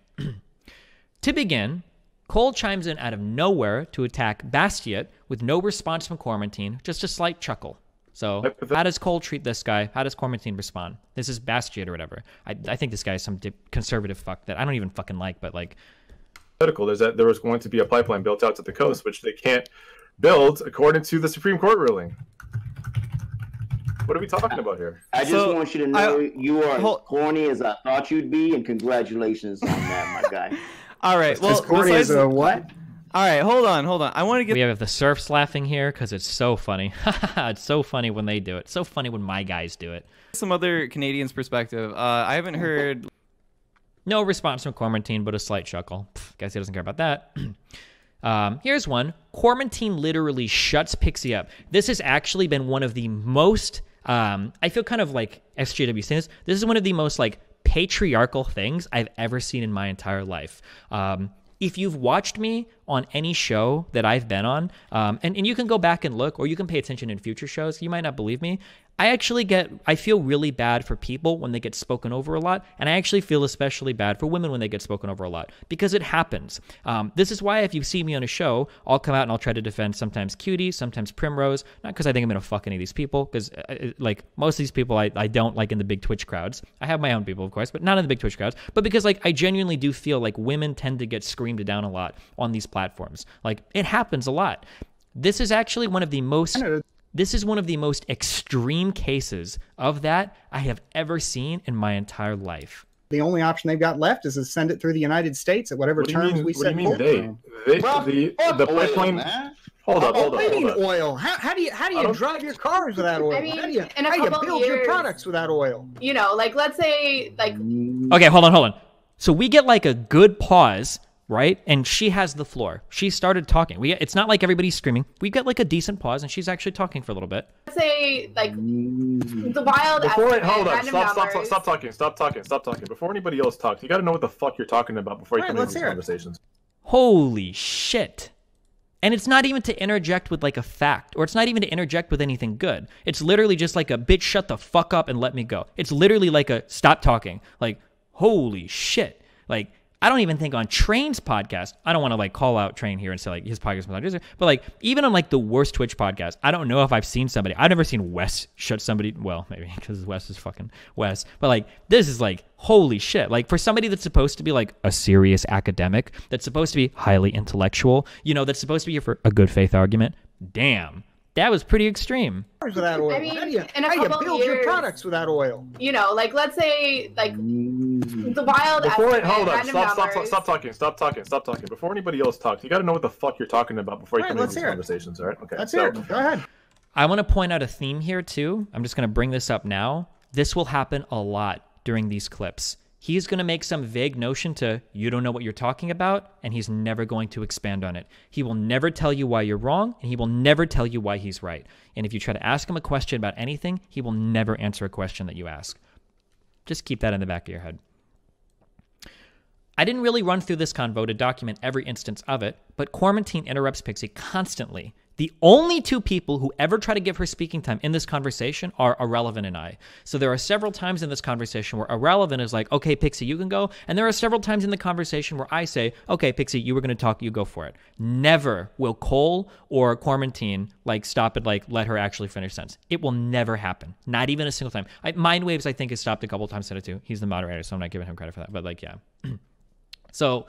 To begin, Cole chimes in out of nowhere to attack Bastiat with no response from Kormantine, just a slight chuckle. So how does Cole treat this guy? How does Kormantine respond? This is Bastiat or whatever. I think this guy is some conservative fuck that I don't even fucking like, but like... Critical is that there was going to be a pipeline built out to the coast, which they can't build according to the Supreme Court ruling. What are we talking about here? I just want you to know you are as corny as I thought you'd be, and congratulations on that, my guy. All right. Well, as corny as a what? All right, hold on. I want to get... We have the Surfs laughing here because it's so funny. It's so funny when they do it. It's so funny when my guys do it. Some other Canadians' perspective. I haven't heard... No response from Kormantine, but a slight chuckle. Guess he doesn't care about that. Here's one. Kormantine literally shuts Pixie up. This has actually been one of the most, I feel kind of like SJW saying this. This is one of the most like patriarchal things I've ever seen in my entire life. If you've watched me on any show that I've been on, and you can go back and look, or you can pay attention in future shows, you might not believe me. I feel really bad for people when they get spoken over a lot, and I actually feel especially bad for women when they get spoken over a lot, because it happens. This is why if you see me on a show, I'll come out and I'll try to defend sometimes Cutie, sometimes Primrose, not because I think I'm going to fuck any of these people, because like most of these people I don't like in the big Twitch crowds. I have my own people, of course, but not in the big Twitch crowds, but because like I genuinely do feel like women tend to get screamed down a lot on these platforms. Like it happens a lot. This is actually one of the most... This is one of the most extreme cases of that I have ever seen in my entire life. The only option they've got left is to send it through the United States at whatever terms we set. What do you mean the pipeline? Hold up. Oil. How do you drive your cars without oil? I mean, how do you in a couple build years, your products without oil? You know, like let's say like. Okay, hold on. So we get like a good pause. Right? And she has the floor. She started talking. It's not like everybody's screaming. We get like a decent pause, and she's actually talking for a little bit. Let's say like the wild. Hold up. Stop talking. Before anybody else talks, you got to know what the fuck you're talking about before you come into these conversations. Holy shit. And it's not even to interject with like a fact, or it's not even to interject with anything good. It's literally just like a bitch, shut the fuck up and let me go. It's literally like a stop talking. Like, holy shit. Like, I don't even think on Train's podcast, I don't want to like call out Train here and say like his podcast, but like even on like the worst Twitch podcast, I don't know if I've seen somebody. I've never seen Wes shut somebody. Well, maybe because Wes is fucking Wes, but like this is like holy shit. Like for somebody that's supposed to be like a serious academic, that's supposed to be highly intellectual, you know, that's supposed to be here for a good faith argument. Damn. That was pretty extreme. Without oil. I mean, how do you build your products without oil? You know, like let's say like the wild. Hold up. Stop talking. Before anybody else talks, you got to know what the fuck you're talking about before you come into these conversations. All right? Okay. Let's hear it. Go ahead. I want to point out a theme here too. I'm just going to bring this up now. This will happen a lot during these clips. He's going to make some vague notion to, you don't know what you're talking about, and he's never going to expand on it. He will never tell you why you're wrong, and he will never tell you why he's right. And if you try to ask him a question about anything, he will never answer a question that you ask. Just keep that in the back of your head. I didn't really run through this convo to document every instance of it, but Kormantine interrupts Pixie constantly. The only two people who ever try to give her speaking time in this conversation are Irrelevant and I. So there are several times in this conversation where Irrelevant is like, okay, Pixie, you can go. And there are several times in the conversation where I say, okay, Pixie, you were going to talk, you go for it. Never will Cole or Kormantine like stop it, like let her actually finish sentence. It will never happen. Not even a single time. Mindwaves, I think, has stopped a couple times instead of two. He's the moderator, so I'm not giving him credit for that. But like, yeah. So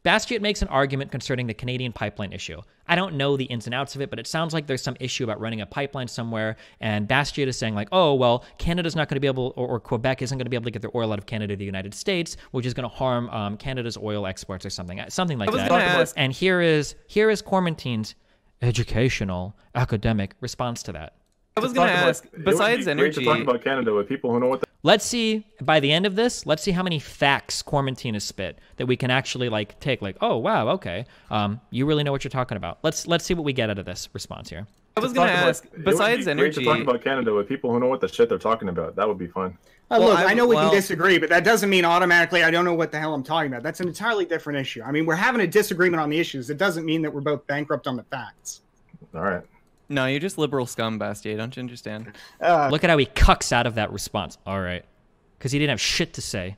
Bastiat makes an argument concerning the Canadian pipeline issue. I don't know the ins and outs of it, but it sounds like there's some issue about running a pipeline somewhere, and Bastiat is saying like, oh, well, Canada's not going to be able, or Quebec isn't going to be able to get their oil out of Canada to the United States, which is going to harm Canada's oil exports or something like that. And here is Kormantine's educational, academic response to that. I was going to ask, besides energy... to talk about Canada with people who know what the... Let's see, by the end of this, let's see how many facts Kormantine has spit that we can actually like take like, oh, wow, okay. You really know what you're talking about. Let's see what we get out of this response here. I was going to ask, besides energy... to talk about Canada with people who know what the shit they're talking about. That would be fun. Look, I know we can disagree, but that doesn't mean automatically I don't know what the hell I'm talking about. That's an entirely different issue. I mean, we're having a disagreement on the issues. It doesn't mean that we're both bankrupt on the facts. All right. No, you're just liberal scum, Bastiat. Don't you understand? Look at how he cucks out of that response. All right. Because he didn't have shit to say.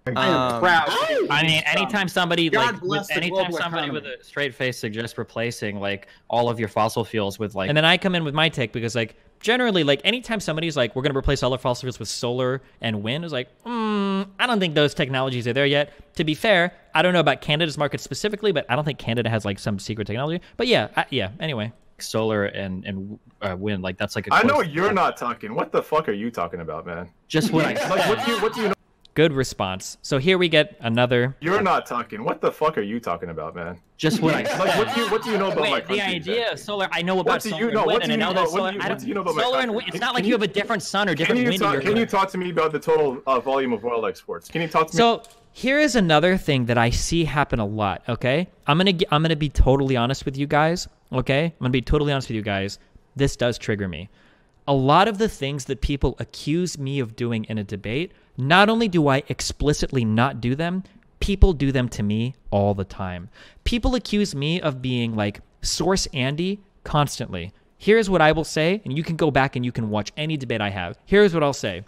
I am proud. I mean, anytime somebody with a straight face suggests replacing like all of your fossil fuels with like, and then I come in with my take because like generally like anytime somebody's like we're gonna replace all our fossil fuels with solar and wind, is like I don't think those technologies are there yet. To be fair, I don't know about Canada's market specifically, but I don't think Canada has like some secret technology. But yeah, anyway. Solar and wind, like that's like a... I know you're not talking. What the fuck are you talking about, man? Just what I said. Like, what do you know? Good response. So here we get another... You're not talking. What the fuck are you talking about, man? Just what I said. Like, what do you know about my country? The idea of solar... I know about solar and wind, and I know that solar... What do you know about solar and wind? It's not like you have a different sun or different wind in your... Can you talk to me about the total volume of oil exports? Can you talk to me... So here is another thing that I see happen a lot, okay? I'm gonna be totally honest with you guys, okay? I'm gonna be totally honest with you guys. This does trigger me. A lot of the things that people accuse me of doing in a debate, not only do I explicitly not do them, people do them to me all the time. People accuse me of being like Source Andy constantly. Here's what I will say, and you can go back and you can watch any debate I have. Here's what I'll say.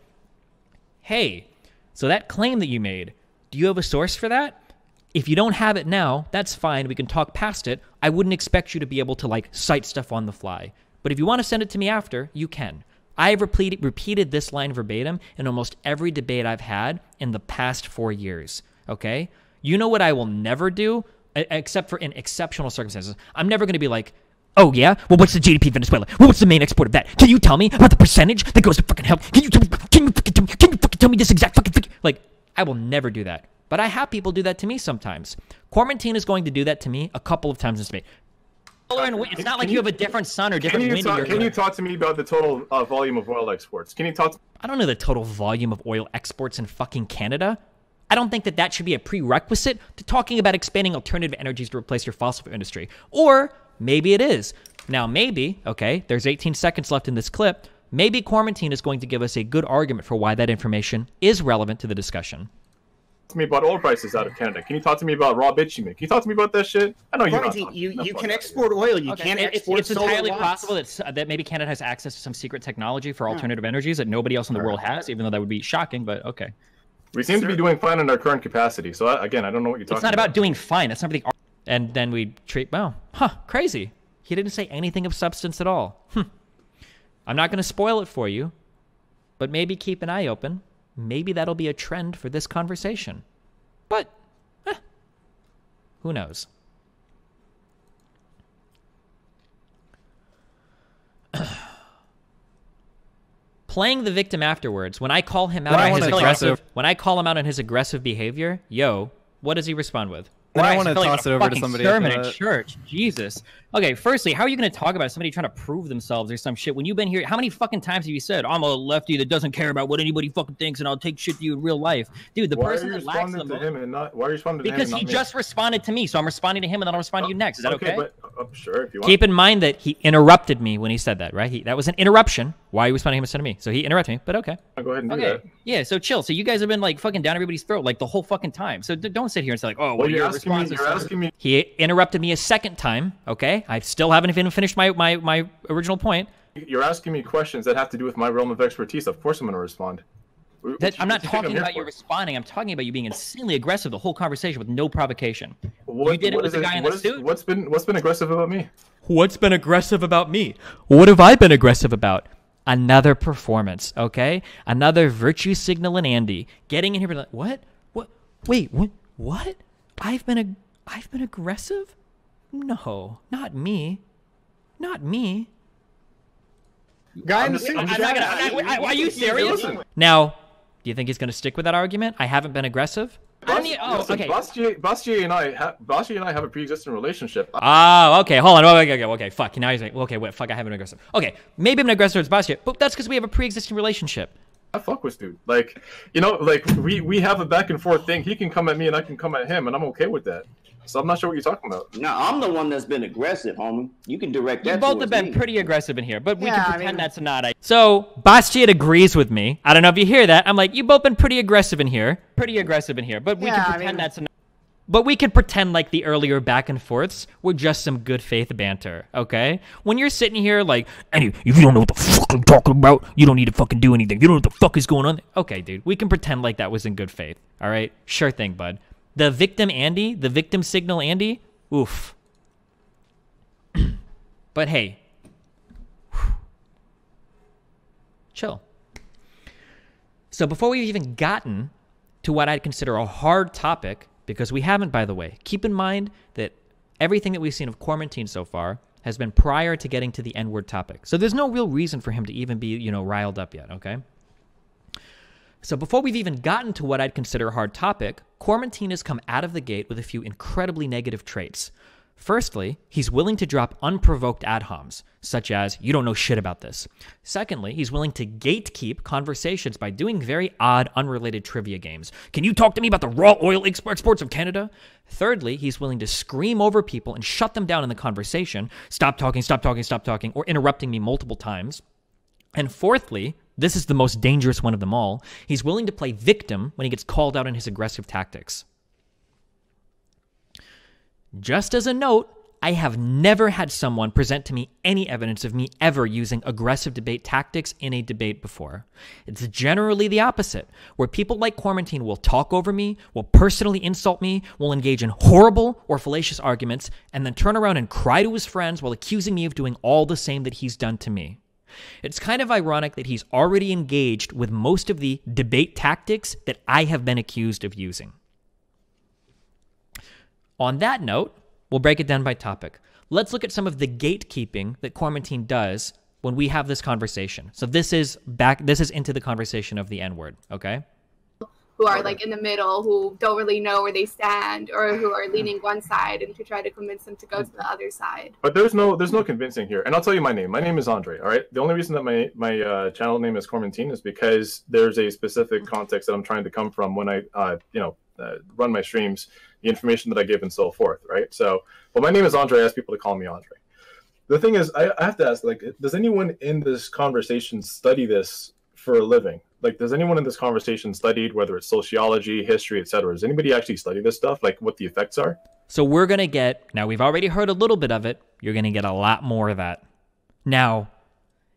Hey, so that claim that you made, do you have a source for that? If you don't have it now, that's fine. We can talk past it. I wouldn't expect you to be able to like cite stuff on the fly. But if you want to send it to me after, you can. I have repeated this line verbatim in almost every debate I've had in the past 4 years, okay? You know what I will never do, except for in exceptional circumstances? I'm never going to be like, oh, yeah? Well, what's the GDP of Venezuela? Well, what's the main export of that? Can you tell me about the percentage that goes to fucking hell? Can you fucking tell me this exact fucking thing? Like, I will never do that. But I have people do that to me sometimes. Kormantine is going to do that to me a couple of times this debate. It's not like you have a different sun or different wind. Can you talk to me about the total volume of oil exports? Can you talk? I don't know the total volume of oil exports in fucking Canada. I don't think that should be a prerequisite to talking about expanding alternative energies to replace your fossil fuel industry. Or maybe it is. Now, maybe, okay, there's 18 seconds left in this clip. Maybe Kormantine is going to give us a good argument for why that information is relevant to the discussion. To me about oil prices out of Canada. Can you talk to me about raw bitumen? Can you talk to me about that shit? I know you can export oil. You can't export It's entirely possible that maybe Canada has access to some secret technology for alternative energies that nobody else in the world has, even though that would be shocking, but okay. We seem to be doing fine in our current capacity. So again, I don't know what you're talking about. It's not about doing fine. That's not the and then we treat, well, crazy. He didn't say anything of substance at all. I'm not going to spoil it for you, but maybe keep an eye open. Maybe that'll be a trend for this conversation. But, who knows? Playing the victim afterwards, when I call him out on his aggressive behavior, what does he respond with? Then I want to toss it over to somebody sermon in church. Jesus. Okay, firstly, how are you going to talk about somebody trying to prove themselves or some shit when you've been here? How many fucking times have you said, I'm a lefty that doesn't care about what anybody fucking thinks and I'll take shit to you in real life? Dude, the person that lacks the most... Why are you responding to him? Because he just responded to me, so I'm responding to him and then I'll respond to you next. Is that okay? But, sure, if you want. Keep in mind that he interrupted me when he said that, right? That was an interruption. Why are you responding to him instead of me? So he interrupted me, but okay. I'll go ahead and do that. Yeah, so chill. So you guys have been like fucking down everybody's throat like the whole fucking time. So don't sit here and say like, oh, well, you're asking me. He interrupted me a second time, okay? I still haven't even finished my original point. You're asking me questions that have to do with my realm of expertise. Of course I'm going to respond. I'm not talking about you responding. I'm talking about you being insanely aggressive the whole conversation with no provocation. You did it with the guy in the suit? What's been aggressive about me? What's been aggressive about me? What have I been aggressive about? Another performance, okay? Another virtue signal in Andy. Getting in here like, what? Wait, what? I've been aggressive? No, not me. Not me. Guy in the suit. Are you serious? Now, do you think he's going to stick with that argument? I haven't been aggressive? Okay. Bastier and I have a pre-existing relationship. Oh, okay. Hold on. Okay. Fuck. Now he's like, okay, wait. Fuck. I haven't been aggressive. Okay. Maybe I'm an aggressive towards Bastier, but that's because we have a pre-existing relationship. I fuck with dude. Like, we have a back and forth thing. He can come at me and I can come at him, and I'm okay with that. So I'm not sure what you're talking about. No, I'm the one that's been aggressive, homie. You can direct that. You both have been pretty aggressive in here, but we can pretend that's not. So Bastiat agrees with me. I don't know if you hear that. I'm like, you both been pretty aggressive in here, but we can pretend that's not. But we can pretend like the earlier back and forths were just some good faith banter, okay? When you're sitting here like, if you don't know what the fuck I'm talking about, you don't need to fucking do anything. You don't know what the fuck is going on. Okay, dude, we can pretend like that was in good faith, all right? Sure thing, bud. The victim Andy, the victim signal Andy, oof. But hey, chill. So before we've even gotten to what I'd consider a hard topic, because we haven't, by the way, keep in mind that everything that we've seen of Kormantine so far has been prior to getting to the N-word topic. So there's no real reason for him to even be, riled up yet, okay? So before we've even gotten to what I'd consider a hard topic, Kormantine has come out of the gate with a few incredibly negative traits. Firstly, he's willing to drop unprovoked ad homs, such as, you don't know shit about this. Secondly, he's willing to gatekeep conversations by doing very odd, unrelated trivia games. Can you talk to me about the raw oil exports of Canada? Thirdly, he's willing to scream over people and shut them down in the conversation. Stop talking, stop talking, stop talking, or interrupting me multiple times. And fourthly, this is the most dangerous one of them all, he's willing to play victim when he gets called out on his aggressive tactics. Just as a note, I have never had someone present to me any evidence of me ever using aggressive debate tactics in a debate before. It's generally the opposite, where people like Kormantine will talk over me, will personally insult me, will engage in horrible or fallacious arguments, and then turn around and cry to his friends while accusing me of doing all the same that he's done to me. It's kind of ironic that he's already engaged with most of the debate tactics that I have been accused of using. On that note, we'll break it down by topic. Let's look at some of the gatekeeping that Kormantine does when we have this conversation. So this is into the conversation of the N-word, okay? Who are like in the middle, who don't really know where they stand, or who are leaning one side and to try to convince them to go to the other side. But there's no convincing here. And I'll tell you my name. My name is Andre, all right? The only reason that my channel name is Kormantine is because there's a specific context that I'm trying to come from when I run my streams, the information that I give and so forth, right? So, but my name is Andre. I ask people to call me Andre. The thing is, I have to ask, like, does anyone in this conversation study this for a living? Like, does anyone in this conversation studied, whether it's sociology, history, etc.? Does anybody actually study this stuff, like what the effects are? So we're going to get, now we've already heard a little bit of it, you're going to get a lot more of that. Now,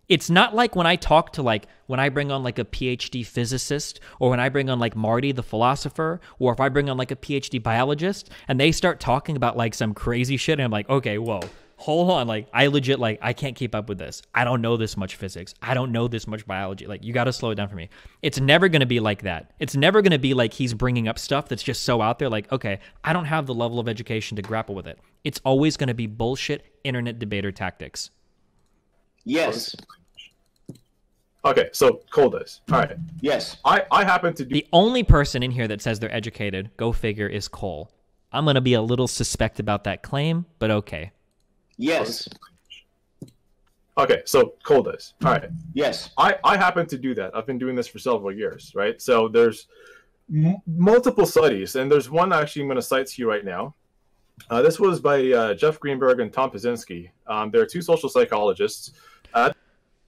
it's not like when I talk to, like, when I bring on like a PhD physicist, or when I bring on like Marty the philosopher, or if I bring on like a PhD biologist and they start talking about like some crazy shit and I'm like, okay, whoa, hold on, like I legit, like I can't keep up with this. I don't know this much physics. I don't know this much biology. Like, you got to slow it down for me. It's never going to be like that. It's never going to be like he's bringing up stuff that's just so out there, like, okay, I don't have the level of education to grapple with it. It's always going to be bullshit internet debater tactics. Yes. Okay, so Cole does. All right. Yes. I happen to do... The only person in here that says they're educated, go figure, is Cole. I'm going to be a little suspect about that claim, but okay. Yes. Okay, so Cole does. All right. Yes. I happen to do that. I've been doing this for several years, right? So there's multiple studies, and there's one actually I'm going to cite to you right now. This was by Jeff Greenberg and Tom Pazinski. They're two social psychologists.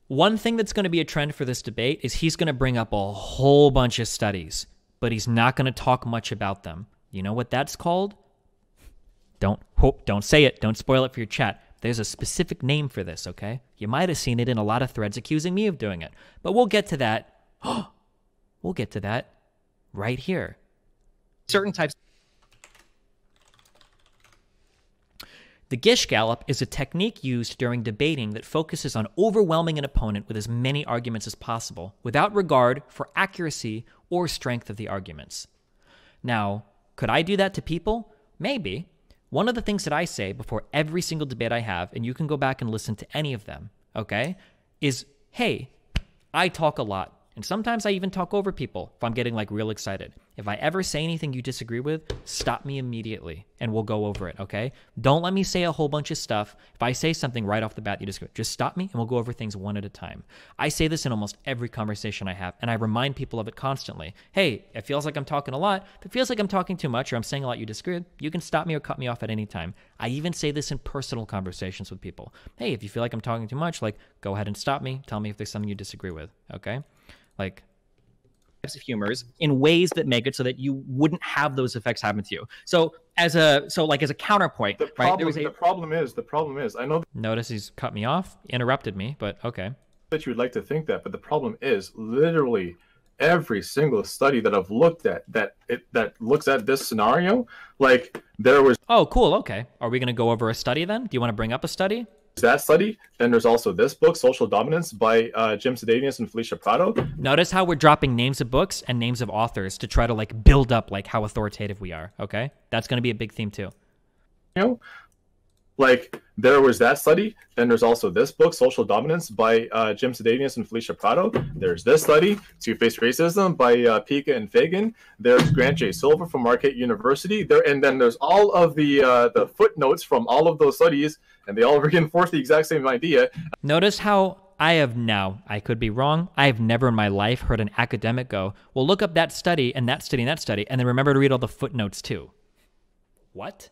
One thing that's going to be a trend for this debate is he's going to bring up a whole bunch of studies, but he's not going to talk much about them. You know what that's called? Don't say it. Don't spoil it for your chat. There's a specific name for this, okay? You might have seen it in a lot of threads accusing me of doing it, but we'll get to that. We'll get to that right here. Certain types. The Gish Gallop is a technique used during debating that focuses on overwhelming an opponent with as many arguments as possible, without regard for accuracy or strength of the arguments. Now, could I do that to people? Maybe. One of the things that I say before every single debate I have, and you can go back and listen to any of them, okay, is, hey, I talk a lot. And sometimes I even talk over people if I'm getting like real excited. If I ever say anything you disagree with, stop me immediately and we'll go over it, okay? Don't let me say a whole bunch of stuff. If I say something right off the bat you disagree with, just stop me and we'll go over things one at a time. I say this in almost every conversation I have, and I remind people of it constantly. Hey, it feels like I'm talking a lot. If it feels like I'm talking too much or I'm saying a lot you disagree with, you can stop me or cut me off at any time. I even say this in personal conversations with people. Hey, if you feel like I'm talking too much, like, go ahead and stop me. Tell me if there's something you disagree with, okay? Like, types of humors in ways that make it so that you wouldn't have those effects happen to you. So as a counterpoint, the problem is, I know. Notice he's cut me off, interrupted me, but okay. That you would like to think that, but the problem is literally every single study that I've looked at that looks at this scenario, like there was. Oh, cool. Okay, are we going to go over a study then? Do you want to bring up a study? That study, then there's also this book, Social Dominance, by Jim Sedanius and Felicia Prado. Notice how we're dropping names of books and names of authors to try to like build up like how authoritative we are, okay? That's going to be a big theme too. You know, Like, there was that study, then there's also this book, Social Dominance, by Jim Sedanius and Felicia Prado. There's this study, Two-Faced Racism, by Pika and Fagan. There's Grant J. Silver from Marquette University. And then there's all of the footnotes from all of those studies, and they all reinforce the exact same idea. Notice how I could be wrong, I have never in my life heard an academic go, well, look up that study and that study and that study, and then remember to read all the footnotes too. What?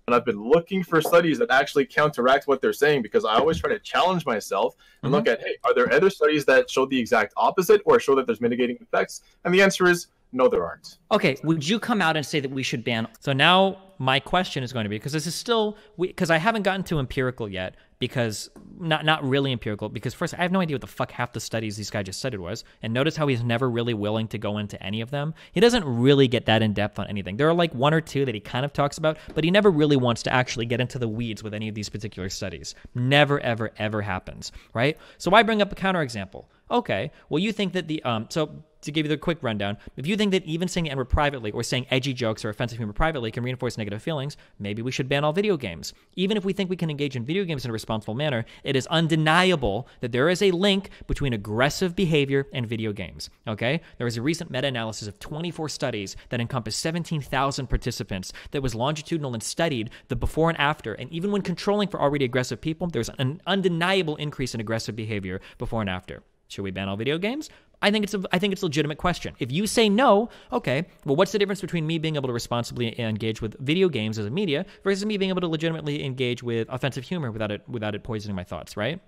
And I've been looking for studies that actually counteract what they're saying, because I always try to challenge myself and look at, hey, are there other studies that show the exact opposite or show that there's mitigating effects? And the answer is no, there aren't. Okay, would you come out and say that we should ban? So now my question is going to be, because this is still, because I haven't gotten to empirical yet, because not really empirical, because first I have no idea what the fuck half the studies these guys just cited was, and notice how he's never really willing to go into any of them. He doesn't really get that in depth on anything. There are like one or two that he kind of talks about, but he never really wants to actually get into the weeds with any of these particular studies. Never, ever, ever happens, right? So I bring up a counterexample. Okay, well, you think that the, so to give you the quick rundown, if you think that even saying the N-word privately or saying edgy jokes or offensive humor privately can reinforce negative feelings, maybe we should ban all video games. Even if we think we can engage in video games in a responsible manner, it is undeniable that there is a link between aggressive behavior and video games, okay? There was a recent meta-analysis of 24 studies that encompassed 17,000 participants that was longitudinal and studied the before and after, and even when controlling for already aggressive people, there's an undeniable increase in aggressive behavior before and after. Should we ban all video games? I think it's a legitimate question. If you say no, okay, well, what's the difference between me being able to responsibly engage with video games as a media versus me being able to legitimately engage with offensive humor without it poisoning my thoughts, right?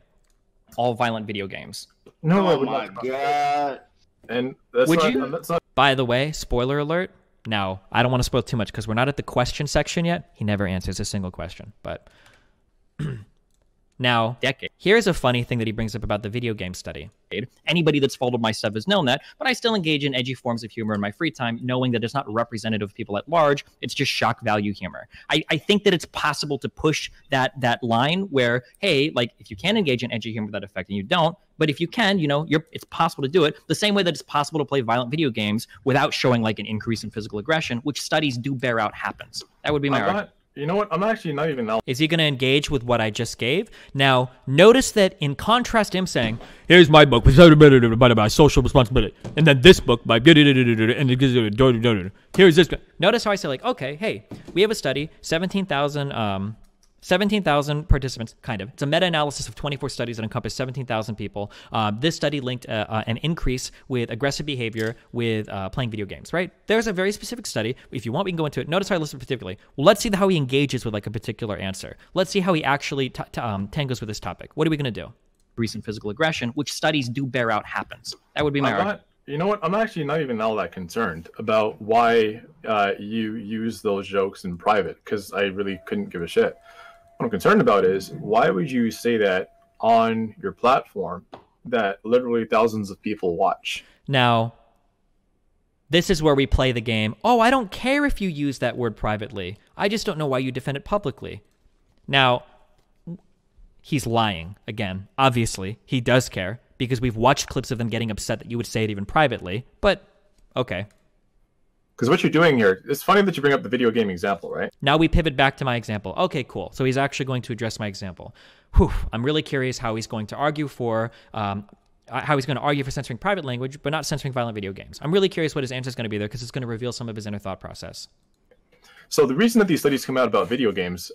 All violent video games. No, oh my god. And that's would not, you? that's not... By the way, spoiler alert. Now, I don't want to spoil too much because we're not at the question section yet. He never answers a single question, but. Now, here's a funny thing that he brings up about the video game study. Anybody that's followed my stuff has known that, but I still engage in edgy forms of humor in my free time, knowing that it's not representative of people at large. It's just shock value humor. I think that it's possible to push that line where, hey, like, if you can engage in edgy humor without affecting you, don't. But if you can, you know, it's possible to do it the same way that it's possible to play violent video games without showing like an increase in physical aggression, which studies do bear out happens. That would be my argument. You know what? I'm actually not even now. Is he going to engage with what I just gave? Now, notice that in contrast to him saying, here's my book, about social responsibility, and then this book, by and here's this. Notice how I say, like, okay, hey, we have a study, 17,000 participants, kind of. It's a meta-analysis of 24 studies that encompass 17,000 people. This study linked an increase with aggressive behavior with playing video games, right? There's a very specific study. If you want, we can go into it. Notice how I listed particularly. Well, let's see how he engages with like a particular answer. Let's see how he actually tangles with this topic. What are we going to do? Recent physical aggression, which studies do bear out happens. That would be my argument. You know what? I'm actually not even all that concerned about why you use those jokes in private, because I really couldn't give a shit. What I'm concerned about is, why would you say that on your platform that literally thousands of people watch? Now, this is where we play the game. Oh, I don't care if you use that word privately. I just don't know why you defend it publicly. Now, he's lying again. Obviously, he does care because we've watched clips of them getting upset that you would say it even privately. But, okay. Because what you're doing here, it's funny that you bring up the video game example, right? Now we pivot back to my example. Okay, cool. So he's actually going to address my example. Whew, I'm really curious how he's going to argue for censoring private language, but not censoring violent video games. I'm really curious what his answer is going to be there, because it's going to reveal some of his inner thought process. So the reason that these studies come out about video games,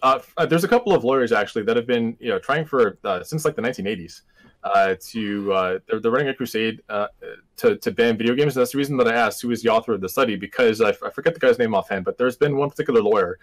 there's a couple of lawyers actually that have been, trying for since like the 1980s. They're running a crusade to ban video games. And that's the reason that I asked who is the author of the study, because I forget the guy's name offhand, but there's been one particular lawyer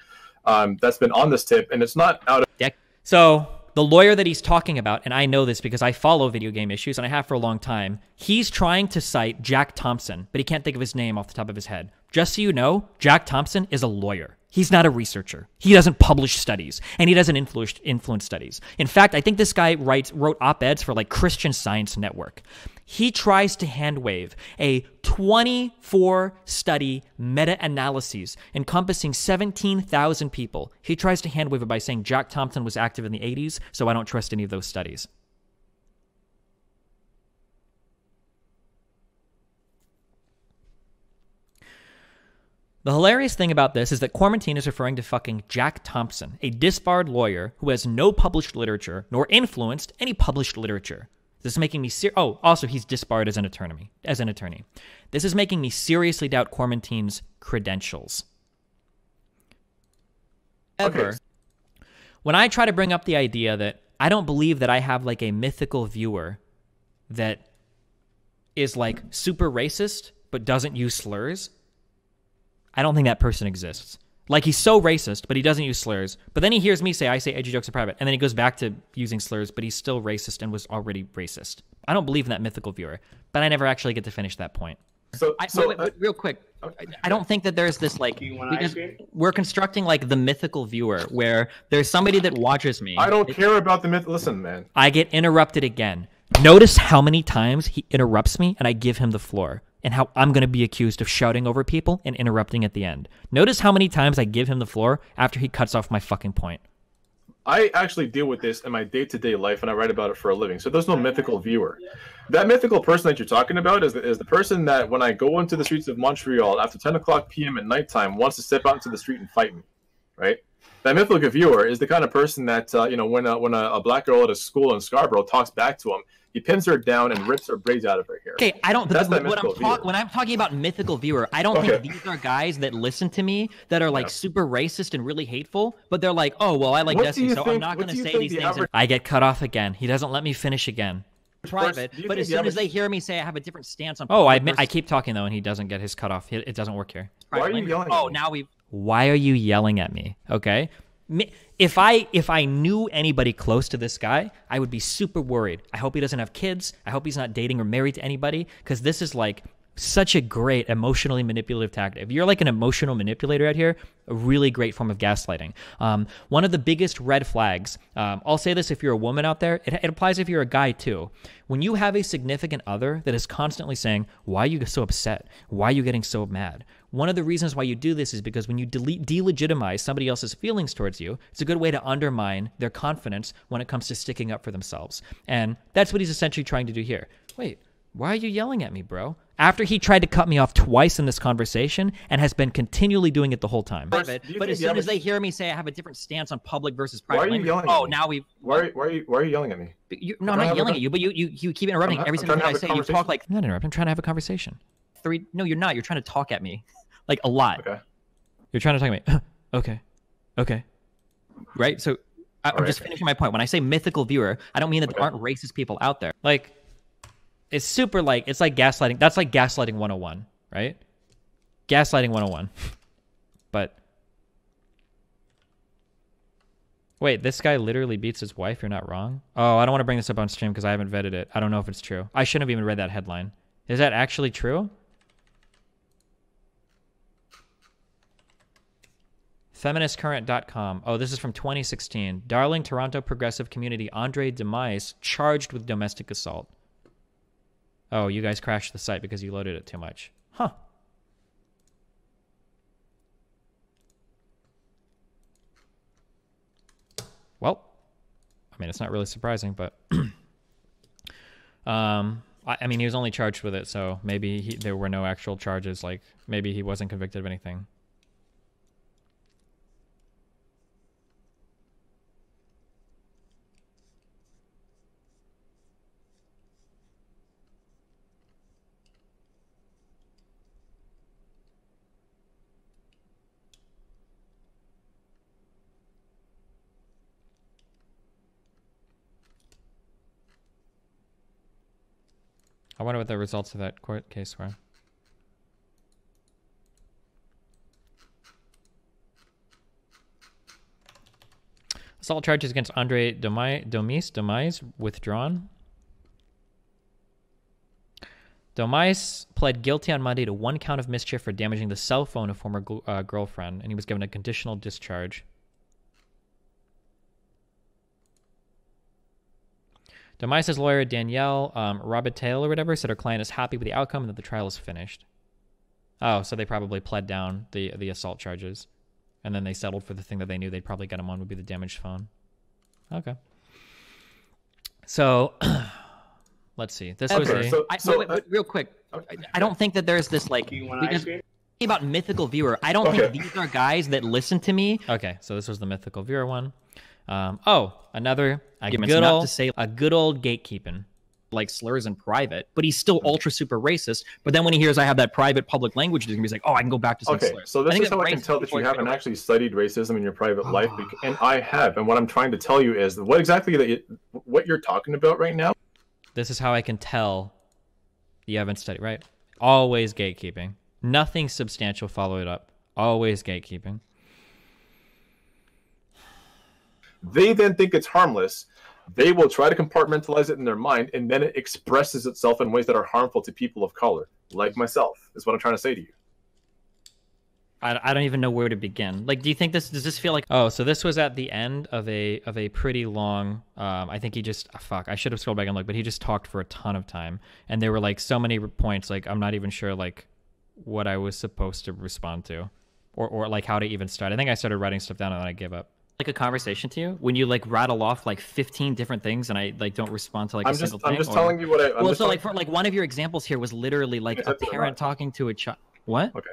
that's been on this tip, and it's not out of... So the lawyer that he's talking about, and I know this because I follow video game issues, and I have for a long time, he's trying to cite Jack Thompson, but he can't think of his name off the top of his head. Just so you know, Jack Thompson is a lawyer. He's not a researcher. He doesn't publish studies, and he doesn't influence studies. In fact, I think this guy wrote op-eds for like Christian Science Network. He tries to handwave a 24-study meta-analysis encompassing 17,000 people. He tries to handwave it by saying Jack Thompson was active in the 80s, so I don't trust any of those studies. The hilarious thing about this is that Kormantine is referring to fucking Jack Thompson, a disbarred lawyer who has no published literature nor influenced any published literature. This is making me also he's disbarred as an attorney. This is making me seriously doubt Kormantine's credentials. However, when I try to bring up the idea that I don't believe that I have like a mythical viewer that is like super racist but doesn't use slurs, I don't think that person exists. Like, he's so racist, but he doesn't use slurs. But then he hears me say, I say edgy jokes in private. And then he goes back to using slurs, but he's still racist and was already racist. I don't believe in that mythical viewer, but I never actually get to finish that point. Wait, real quick. I don't think that there's this, like, because we're constructing, like, the mythical viewer where there's somebody that watches me. I don't care about the myth. Listen, man. I get interrupted again. Notice how many times he interrupts me and I give him the floor. And how I'm going to be accused of shouting over people and interrupting at the end. Notice how many times I give him the floor after he cuts off my fucking point. I actually deal with this in my day-to-day life, and I write about it for a living. So there's no mythical viewer. That mythical person that you're talking about is the person that when I go into the streets of Montreal after 10 o'clock p.m. at nighttime wants to step out into the street and fight me, right? That mythical viewer is the kind of person that, when a black girl at a school in Scarborough talks back to him, he pins her down and rips her braids out of her hair. Okay, I don't. That's when I'm talking about mythical viewer, I don't think these are guys that listen to me that are like super racist and really hateful. But they're like, oh well, I like Destiny, so I'm not going to say these things. I get cut off again. He doesn't let me finish again. Private, but as soon as they hear me say I have a different stance on. Oh, I keep talking though, and he doesn't get his cut off. It doesn't work here. Why are you yelling? Oh, now we. Why are you yelling at me? Okay. If I knew anybody close to this guy, I would be super worried. I hope he doesn't have kids. I hope he's not dating or married to anybody, because this is like such a great emotionally manipulative tactic. If you're like an emotional manipulator out here, a really great form of gaslighting. One of the biggest red flags, I'll say this if you're a woman out there, it applies if you're a guy too. When you have a significant other that is constantly saying, why are you so upset? Why are you getting so mad? One of the reasons why you do this is because when you delegitimize somebody else's feelings towards you, it's a good way to undermine their confidence when it comes to sticking up for themselves. And that's what he's essentially trying to do here. Wait, why are you yelling at me, bro? After he tried to cut me off twice in this conversation and has been continually doing it the whole time. But as soon as they hear me say I have a different stance on public versus private language, why are you yelling at me? No, I'm not yelling at you, but you keep interrupting every single thing I say. You talk like, I'm not interrupting, I'm trying to have a conversation. No, you're not. You're trying to talk at me. Like a lot. Okay. You're trying to talk to me. Okay. Right? So I'm just finishing my point. When I say mythical viewer, I don't mean that there aren't racist people out there. Like, it's super like, it's like gaslighting. That's like gaslighting 101, right? Gaslighting 101. But wait, this guy literally beats his wife. You're not wrong. Oh, I don't want to bring this up on stream because I haven't vetted it. I don't know if it's true. I shouldn't have even read that headline. Is that actually true? Feministcurrent.com. Oh, this is from 2016. Darling Toronto progressive community Andre Demise charged with domestic assault. Oh, you guys crashed the site because you loaded it too much. Huh. Well, I mean, it's not really surprising, but I mean, he was only charged with it, so maybe there were no actual charges. Like, maybe he wasn't convicted of anything. I wonder what the results of that court case were. Assault charges against Andre Demise withdrawn. Demise pled guilty on Monday to 1 count of mischief for damaging the cell phone of former girlfriend, and he was given a conditional discharge. Demise's lawyer, Danielle Robitaille or whatever, said her client is happy with the outcome and that the trial is finished. Oh, so they probably pled down the assault charges. And then they settled for the thing that they knew they'd probably get him on would be the damaged phone. Okay. So, let's see. This was wait, real quick. I don't think that there's this, like... Do you want ice cream? About mythical viewer, I don't think these are guys that listen to me. Okay, so this was the mythical viewer one. Another good old gatekeeping, like slurs in private, but he's still ultra super racist. But then when he hears I have that private public language, he's like, oh, I can go back to some slurs. So this is how I can tell that you haven't actually studied racism in your private life, and I have. And what I'm trying to tell you is what exactly what you're talking about right now. This is how I can tell you haven't studied, right? Always gatekeeping. Nothing substantial followed up. Always gatekeeping. They then think it's harmless. They will try to compartmentalize it in their mind, and then it expresses itself in ways that are harmful to people of color, like myself, is what I'm trying to say to you. I don't even know where to begin. Like, do you think does this feel like... Oh, so this was at the end of a pretty long... I think he just... I should have scrolled back and looked, but he just talked for a ton of time. And there were, like, so many points, like, I'm not even sure, like, what I was supposed to respond to. Or like, how to even start. I think I started writing stuff down and then I gave up. Like a conversation to you when you like rattle off like 15 different things and I like don't respond to like a single thing. I'm just telling you what I. Well, so like for like one of your examples here was literally like a parent talking to a child. What? Okay.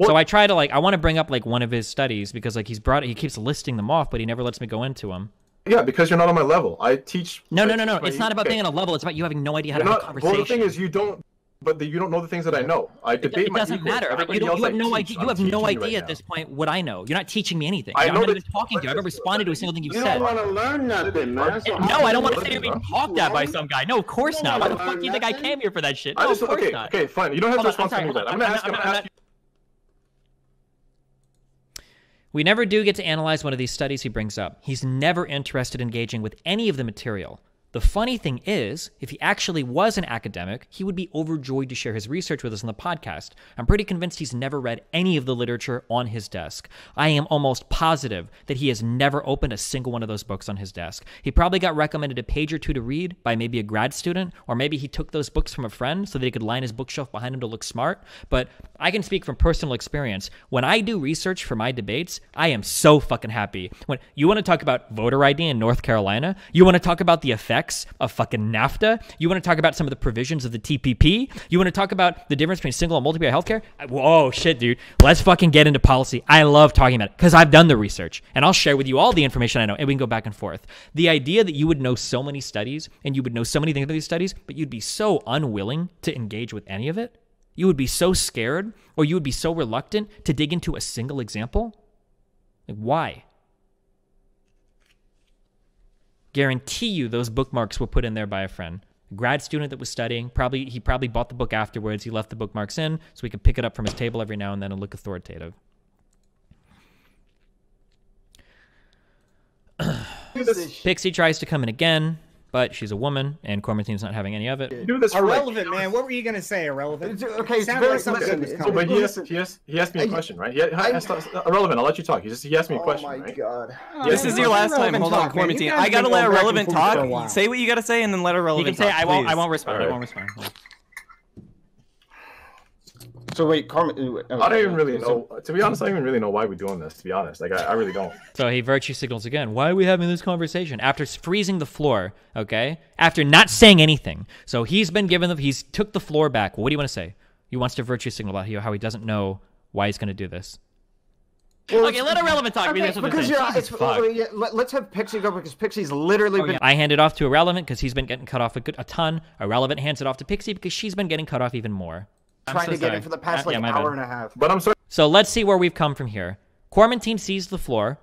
So I try to like I want to bring up like one of his studies because like he keeps listing them off, but he never lets me go into them. Yeah, because you're not on my level. I teach. No. It's not about being on a level. It's about you having no idea how to have a conversation. Well, the thing is, you don't. But you don't know the things that I know. I debate. It doesn't matter. You have no idea. You have no idea at this point what I know. You're not teaching me anything. I'm not even talking to you. I haven't responded to a single thing you've said. You don't want to learn nothing, man. No, I don't want to say you're being talked at by some guy. No, of course not. Why the fuck do you think I came here for that shit? No, of course not. Okay, fine. You don't have to respond to me that. I'm gonna ask you. We never do get to analyze one of these studies he brings up. He's never interested in engaging with any of the material. The funny thing is, if he actually was an academic, he would be overjoyed to share his research with us on the podcast. I'm pretty convinced he's never read any of the literature on his desk. I am almost positive that he has never opened a single one of those books on his desk. He probably got recommended a page or two to read by maybe a grad student, or maybe he took those books from a friend so that he could line his bookshelf behind him to look smart. But I can speak from personal experience. When I do research for my debates, I am so fucking happy. When you want to talk about voter ID in North Carolina, you want to talk about the effects of fucking NAFTA, you want to talk about some of the provisions of the TPP, you want to talk about the difference between single and multi-payer healthcare. Whoa, shit, dude. Let's fucking get into policy. I love talking about it because I've done the research and I'll share with you all the information I know and we can go back and forth. The idea that you would know so many studies and you would know so many things about these studies, but you'd be so unwilling to engage with any of it, you would be so scared or you would be so reluctant to dig into a single example. Like, why? Guarantee you those bookmarks were put in there by a friend. A grad student that was studying. He probably bought the book afterwards. He left the bookmarks in so he could pick it up from his table every now and then and look authoritative. Pixie tries to come in again, but she's a woman, and Kormantine's not having any of it. Irrelevant, man. What were you going to say? Irrelevant? Okay, it's very but he asked me a question, right? Irrelevant, I'll let you talk. He asked me a question, right? Oh, my God. This is your last time. Hold on, Kormantine. I got to let Irrelevant talk. Say what you got to say, and then let Irrelevant talk. He can say, I won't respond. I won't respond. So wait, I don't even really know. To be honest, I don't even really know why we're doing this. To be honest, like I really don't. So he virtue signals again. Why are we having this conversation after freezing the floor? Okay, after not saying anything. So he's been given he's took the floor back. Well, what do you want to say? He wants to virtue signal about how he doesn't know why he's going to do this. Well, okay, let Irrelevant talk. Okay, let's have Pixie go because Pixie's literally been... I hand it off to Irrelevant because he's been getting cut off a ton. Irrelevant hands it off to Pixie because she's been getting cut off even more. Trying to get in for the past hour and a half. But I'm sorry. So let's see where we've come from here. Kormantine sees the floor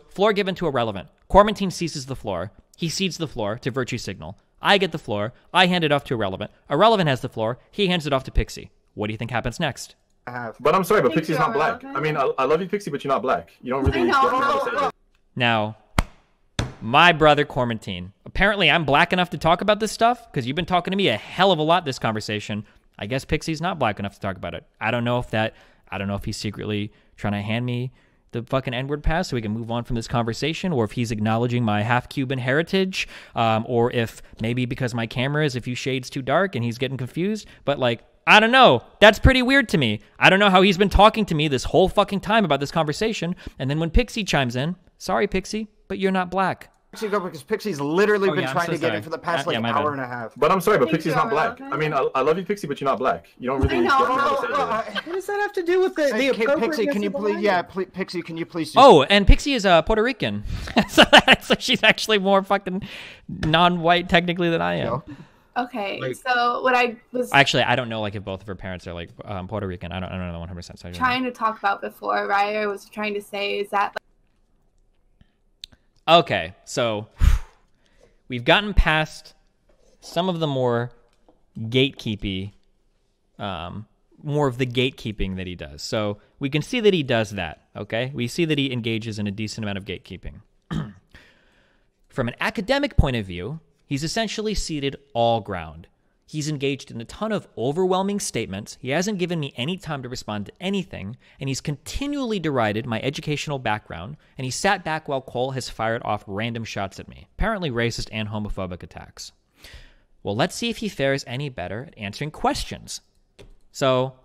floor given to Irrelevant. Kormantine seizes the floor. He cedes the floor to virtue signal. I get the floor. I hand it off to Irrelevant. Irrelevant has the floor. He hands it off to Pixie. What do you think happens next? But I'm sorry, but Pixie's not black. I mean, I love you, Pixie, but you're not black. You don't really. Now, my brother Kormantine. Apparently, I'm black enough to talk about this stuff because you've been talking to me a hell of a lot this conversation. I guess Pixie's not black enough to talk about it. I don't know if he's secretly trying to hand me the fucking N-word pass so we can move on from this conversation, or if he's acknowledging my half-Cuban heritage, or if maybe because my camera is a few shades too dark and he's getting confused. But, like, I don't know. That's pretty weird to me. I don't know how he's been talking to me this whole fucking time about this conversation, and then when Pixie chimes in, sorry, Pixie, but you're not black. Pixie go because Pixie's literally been trying to get in for the past like hour and a half. But I'm sorry, but Pixie's not black. I mean, I love you, Pixie, but you're not black. You don't really. What does that have to do with the Pixie, can you please? Yeah, Pixie, can you please? Oh, and Pixie is Puerto Rican, so she's actually more fucking non-white technically than I am. Okay, so what I was actually, I don't know like if both of her parents are like Puerto Rican. I don't know 100%. So trying to talk about before, right? I was trying to say is that. Okay, so we've gotten past some of the more gatekeepy, more of the gatekeeping that he does. So we can see that he does that, okay? We see that he engages in a decent amount of gatekeeping. From an academic point of view, he's essentially ceded all ground. He's engaged in a ton of overwhelming statements. He hasn't given me any time to respond to anything, and he's continually derided my educational background, and he sat back while Cole has fired off random shots at me, apparently racist and homophobic attacks. Well, let's see if he fares any better at answering questions. So,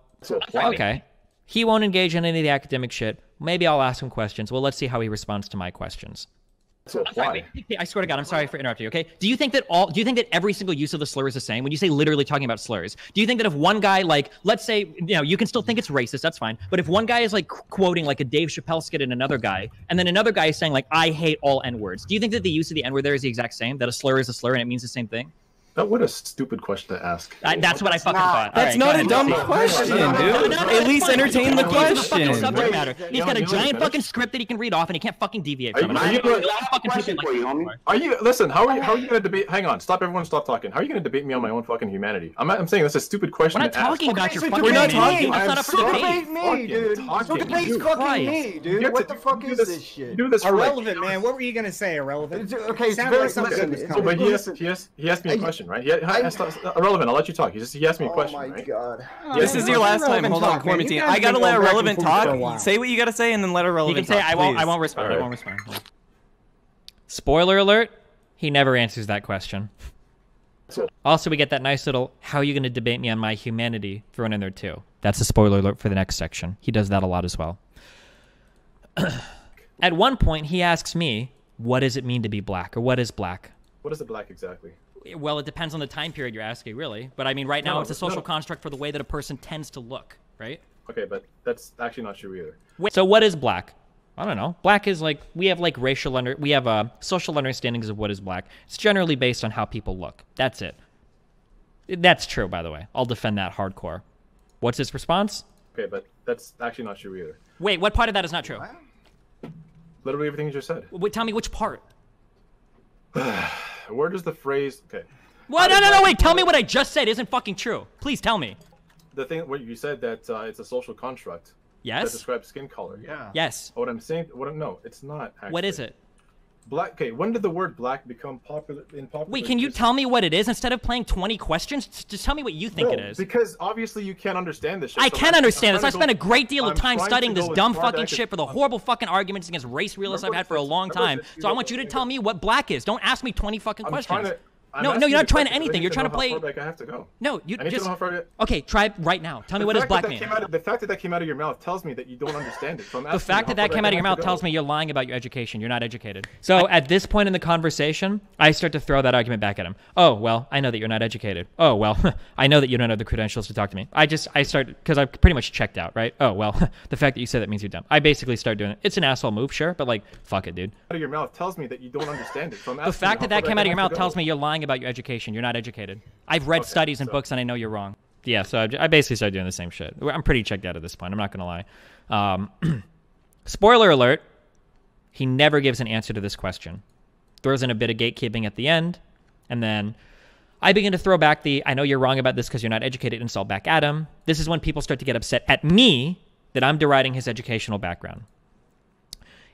okay, he won't engage in any of the academic shit. Maybe I'll ask him questions. Well, let's see how he responds to my questions. So why? I swear to God, I'm sorry for interrupting you, okay? Do you think that every single use of the slur is the same? When you say literally talking about slurs, do you think that if one guy, like, let's say, you know, you can still think it's racist, that's fine, but if one guy is, like, quoting, like, a Dave Chappelle skit in another guy, and then another guy is saying, like, I hate all N-words, do you think that the use of the N-word there is the exact same? That a slur is a slur and it means the same thing? What a stupid question to ask. That's what I fucking thought. That's not a dumb question, dude. At least entertain the question. Subject matter. He's got a giant fucking script that he can read off, and he can't fucking deviate from it. Are you? Listen. How are you going to debate? Hang on. Stop. Everyone. Stop talking. How are you going to debate me on my own fucking humanity? I'm saying that's a stupid question. We're not talking about your fucking humanity. We're not talking. That's not up for debate. Me, dude. So debate's cooking me, dude. What the fuck is this shit? Do this irrelevant, man. What were you going to say? Irrelevant. Okay, it's very something. But he asked me a question, right? Irrelevant. I'll let you talk. He asked me a question. Oh my god. This is your last time. Hold on, Kormantine. I gotta let Irrelevant talk. Say what you gotta say, and then let Irrelevant talk. You can say I won't respond. Right. I won't respond. Spoiler alert: he never answers that question. Also, we get that nice little "How are you going to debate me on my humanity?" thrown in there too. That's a spoiler alert for the next section. He does that a lot as well. At one point, he asks me, "What does it mean to be black?" or "What is black?" What is the black exactly? Well, it depends on the time period you're asking, really. But I mean, right now, it's a social construct for the way that a person tends to look, right? Okay, but that's actually not true either. So what is black? I don't know. Black is like, we have like we have social understandings of what is black. It's generally based on how people look. That's it. That's true, by the way. I'll defend that hardcore. What's his response? Okay, but that's actually not true either. Wait, what part of that is not true? Literally everything you just said. Wait, tell me which part. Where does the phrase? Okay. What? No, wait. Tell me what I just said isn't fucking true. Please tell me. The thing where you said that it's a social construct. Yes. That describes skin color. Yeah. Yes. What I'm saying. No, it's not. Actually. What is it? Black. Okay. When did the word black become popular in popular? Wait, can you tell me what it is instead of playing 20 questions? Just tell me what you think it is. Because obviously you can't understand this shit. I can understand this. I spent a great deal of time studying this dumb fucking shit for the horrible fucking arguments against race realists I've had for a long time. So I want you to tell me what black is. Don't ask me 20 fucking questions. No, you're not trying to anything. You're trying to play. I have to go. No, you just. Okay, try it right now. Tell me what does black mean. The fact that came out of your mouth tells me that you don't understand it. The fact that came out of your mouth tells me you're lying about your education. You're not educated. So at this point in the conversation, I start to throw that argument back at him. Oh, well, I know that you're not educated. Oh, well, I know that you don't have the credentials to talk to me. I start, because I've pretty much checked out, right? Oh, well, the fact that you said that means you're dumb. I basically start doing it. It's an asshole move, sure, but like, fuck it, dude. Out of your mouth tells me that you don't understand it. The fact that came out of your mouth tells me you're lying about your education. You're not educated. I've read studies and books, and I know you're wrong. Yeah, so I basically started doing the same shit. I'm pretty checked out at this point. I'm not going to lie. Spoiler alert, he never gives an answer to this question. Throws in a bit of gatekeeping at the end, and then I begin to throw back the, I know you're wrong about this because you're not educated, insult back at him. This is when people start to get upset at me that I'm deriding his educational background.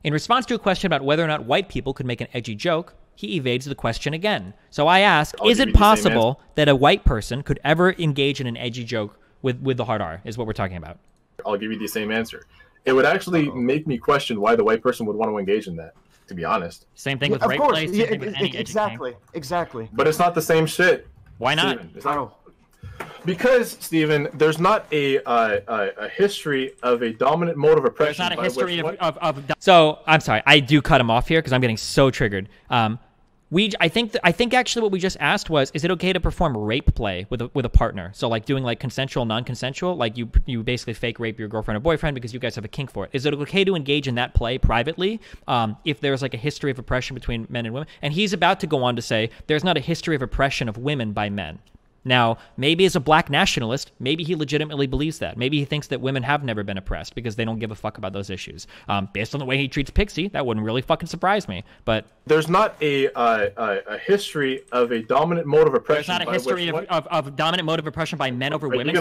In response to a question about whether or not white people could make an edgy joke, he evades the question again. So I ask, is it possible that a white person could ever engage in an edgy joke with the hard R, is what we're talking about? I'll give you the same answer. It would actually make me question why the white person would want to engage in that, to be honest. Same thing with rape play, same thing with any exactly. But it's not the same shit. Why not? Steven, it's not. Because, Stephen, there's not a history of a dominant mode of oppression. There's not a history of So, I'm sorry. I do cut him off here because I'm getting so triggered. I think actually what we just asked was, is it okay to perform rape play with a partner? So like doing like consensual, non-consensual, like you basically fake rape your girlfriend or boyfriend because you guys have a kink for it. Is it okay to engage in that play privately if there's like a history of oppression between men and women? And he's about to go on to say there's not a history of oppression of women by men. Now, maybe as a black nationalist, maybe he legitimately believes that. Maybe he thinks that women have never been oppressed because they don't give a fuck about those issues. Based on the way he treats Pixie, that wouldn't really fucking surprise me. But there's not a history of a dominant mode of oppression. There's not a history of dominant mode of oppression by men over women.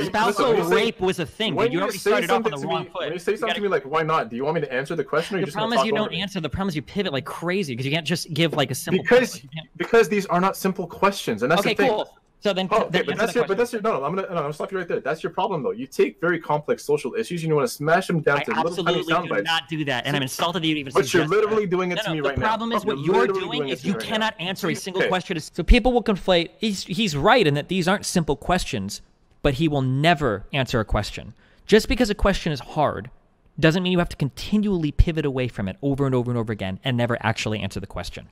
Spousal rape was a thing. But you already started off on the wrong foot. When you say something to me like, why not? Do you want me to answer the question? Or the problem is you don't answer. The problem is you pivot like crazy because you can't just give like a simple. Because these are not simple questions, and that's the thing. Cool. So then, but that's your no. I'm gonna stop you right there. That's your problem, though. You take very complex social issues and you want to smash them down to little tiny sound bites. I absolutely do not do that, and I'm insulted that you even. But you're literally doing it to me right now. The problem is what you're doing is you cannot answer a single question. So people will conflate. He's right in that these aren't simple questions, but he will never answer a question. Just because a question is hard doesn't mean you have to continually pivot away from it over and over and over again and never actually answer the question.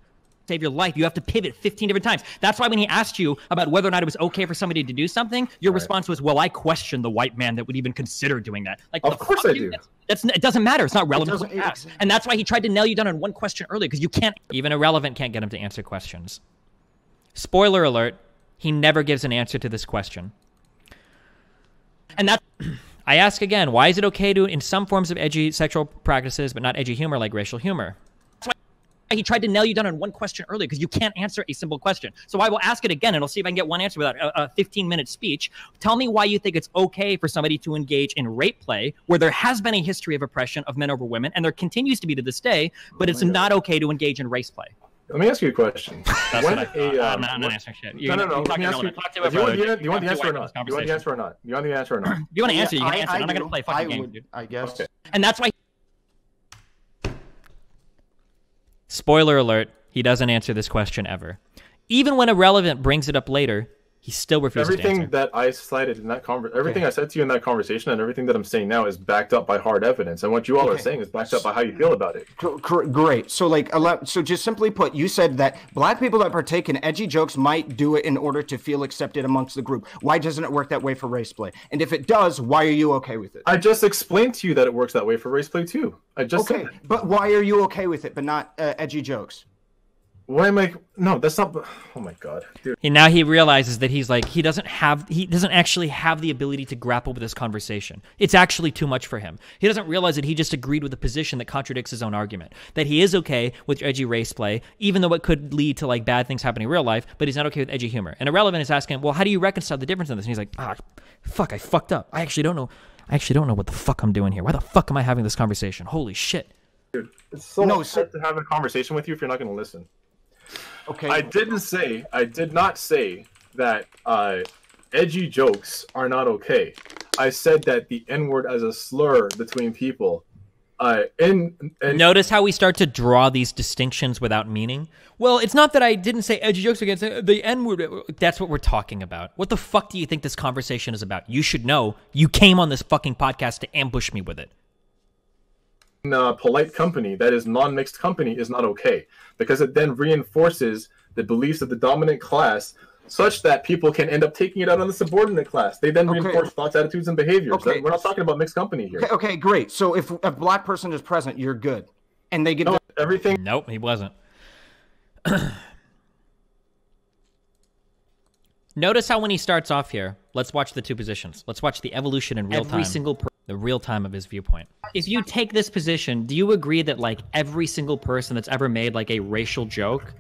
Save your life, you have to pivot 15 different times. That's why when he asked you about whether or not it was okay for somebody to do something, your response was, well, I question the white man that would even consider doing that. Like, of course I do. It doesn't matter. It's not relevant. And that's why he tried to nail you down on one question earlier, because you can't, even irrelevant can't get him to answer questions. Spoiler alert, he never gives an answer to this question. And that's, I ask again, why is it okay to, in some forms of edgy sexual practices, but not edgy humor like racial humor? He tried to nail you down on one question earlier because you can't answer a simple question. So I will ask it again and I'll see if I can get one answer without a 15-minute speech. Tell me why you think it's okay for somebody to engage in rape play where there has been a history of oppression of men over women and there continues to be to this day, but it's not okay to engage in race play. Let me ask you a question. I'm not answering shit. No. Let me ask you. Do you want the answer or not? Do you want the answer or not? Do you want the answer or not? You want to answer? You can answer. I'm not going to play fucking games, dude. I guess. Okay. And that's why. Spoiler alert, he doesn't answer this question ever. Even when Irrelevant brings it up later, he still refuses to answer. Everything that I cited in that everything I said to you in that conversation and everything that I'm saying now is backed up by hard evidence. And what you all are saying is backed up by how you feel about it. Great. So so just simply put, you said that black people that partake in edgy jokes might do it in order to feel accepted amongst the group. Why doesn't it work that way for race play? And if it does, why are you okay with it? I just explained to you that it works that way for race play too. I just said that. But why are you okay with it, but not edgy jokes? Why am I? No, that's not. Oh my god, dude. And now he realizes that he's like he doesn't actually have the ability to grapple with this conversation. It's actually too much for him. He doesn't realize that he just agreed with a position that contradicts his own argument. That he is okay with edgy race play, even though it could lead to like bad things happening in real life, but he's not okay with edgy humor. And Irrelevant is asking him, well, how do you reconcile the difference in this? And he's like, fuck, I fucked up. I actually don't know what the fuck I'm doing here. Why the fuck am I having this conversation? Holy shit. Dude, it's so hard to have a conversation with you if you're not going to listen. Okay. I did not say that edgy jokes are not okay. I said that the N-word as a slur between people. Notice how we start to draw these distinctions without meaning? Well, it's not that I didn't say edgy jokes against the N-word. That's what we're talking about. What the fuck do you think this conversation is about? You should know. You came on this fucking podcast to ambush me with it. Polite company that is non-mixed company is not okay because it then reinforces the beliefs of the dominant class such that people can end up taking it out on the subordinate class. They then reinforce thoughts, attitudes, and behaviors. Okay. We're not talking about mixed company here. Okay, great. So if a black person is present, you're good. And they get everything. Nope, he wasn't. Notice how when he starts off here, let's watch the two positions. Let's watch the evolution in real time. The real time of his viewpoint. If you take this position, do you agree that like every single person that's ever made like a racial joke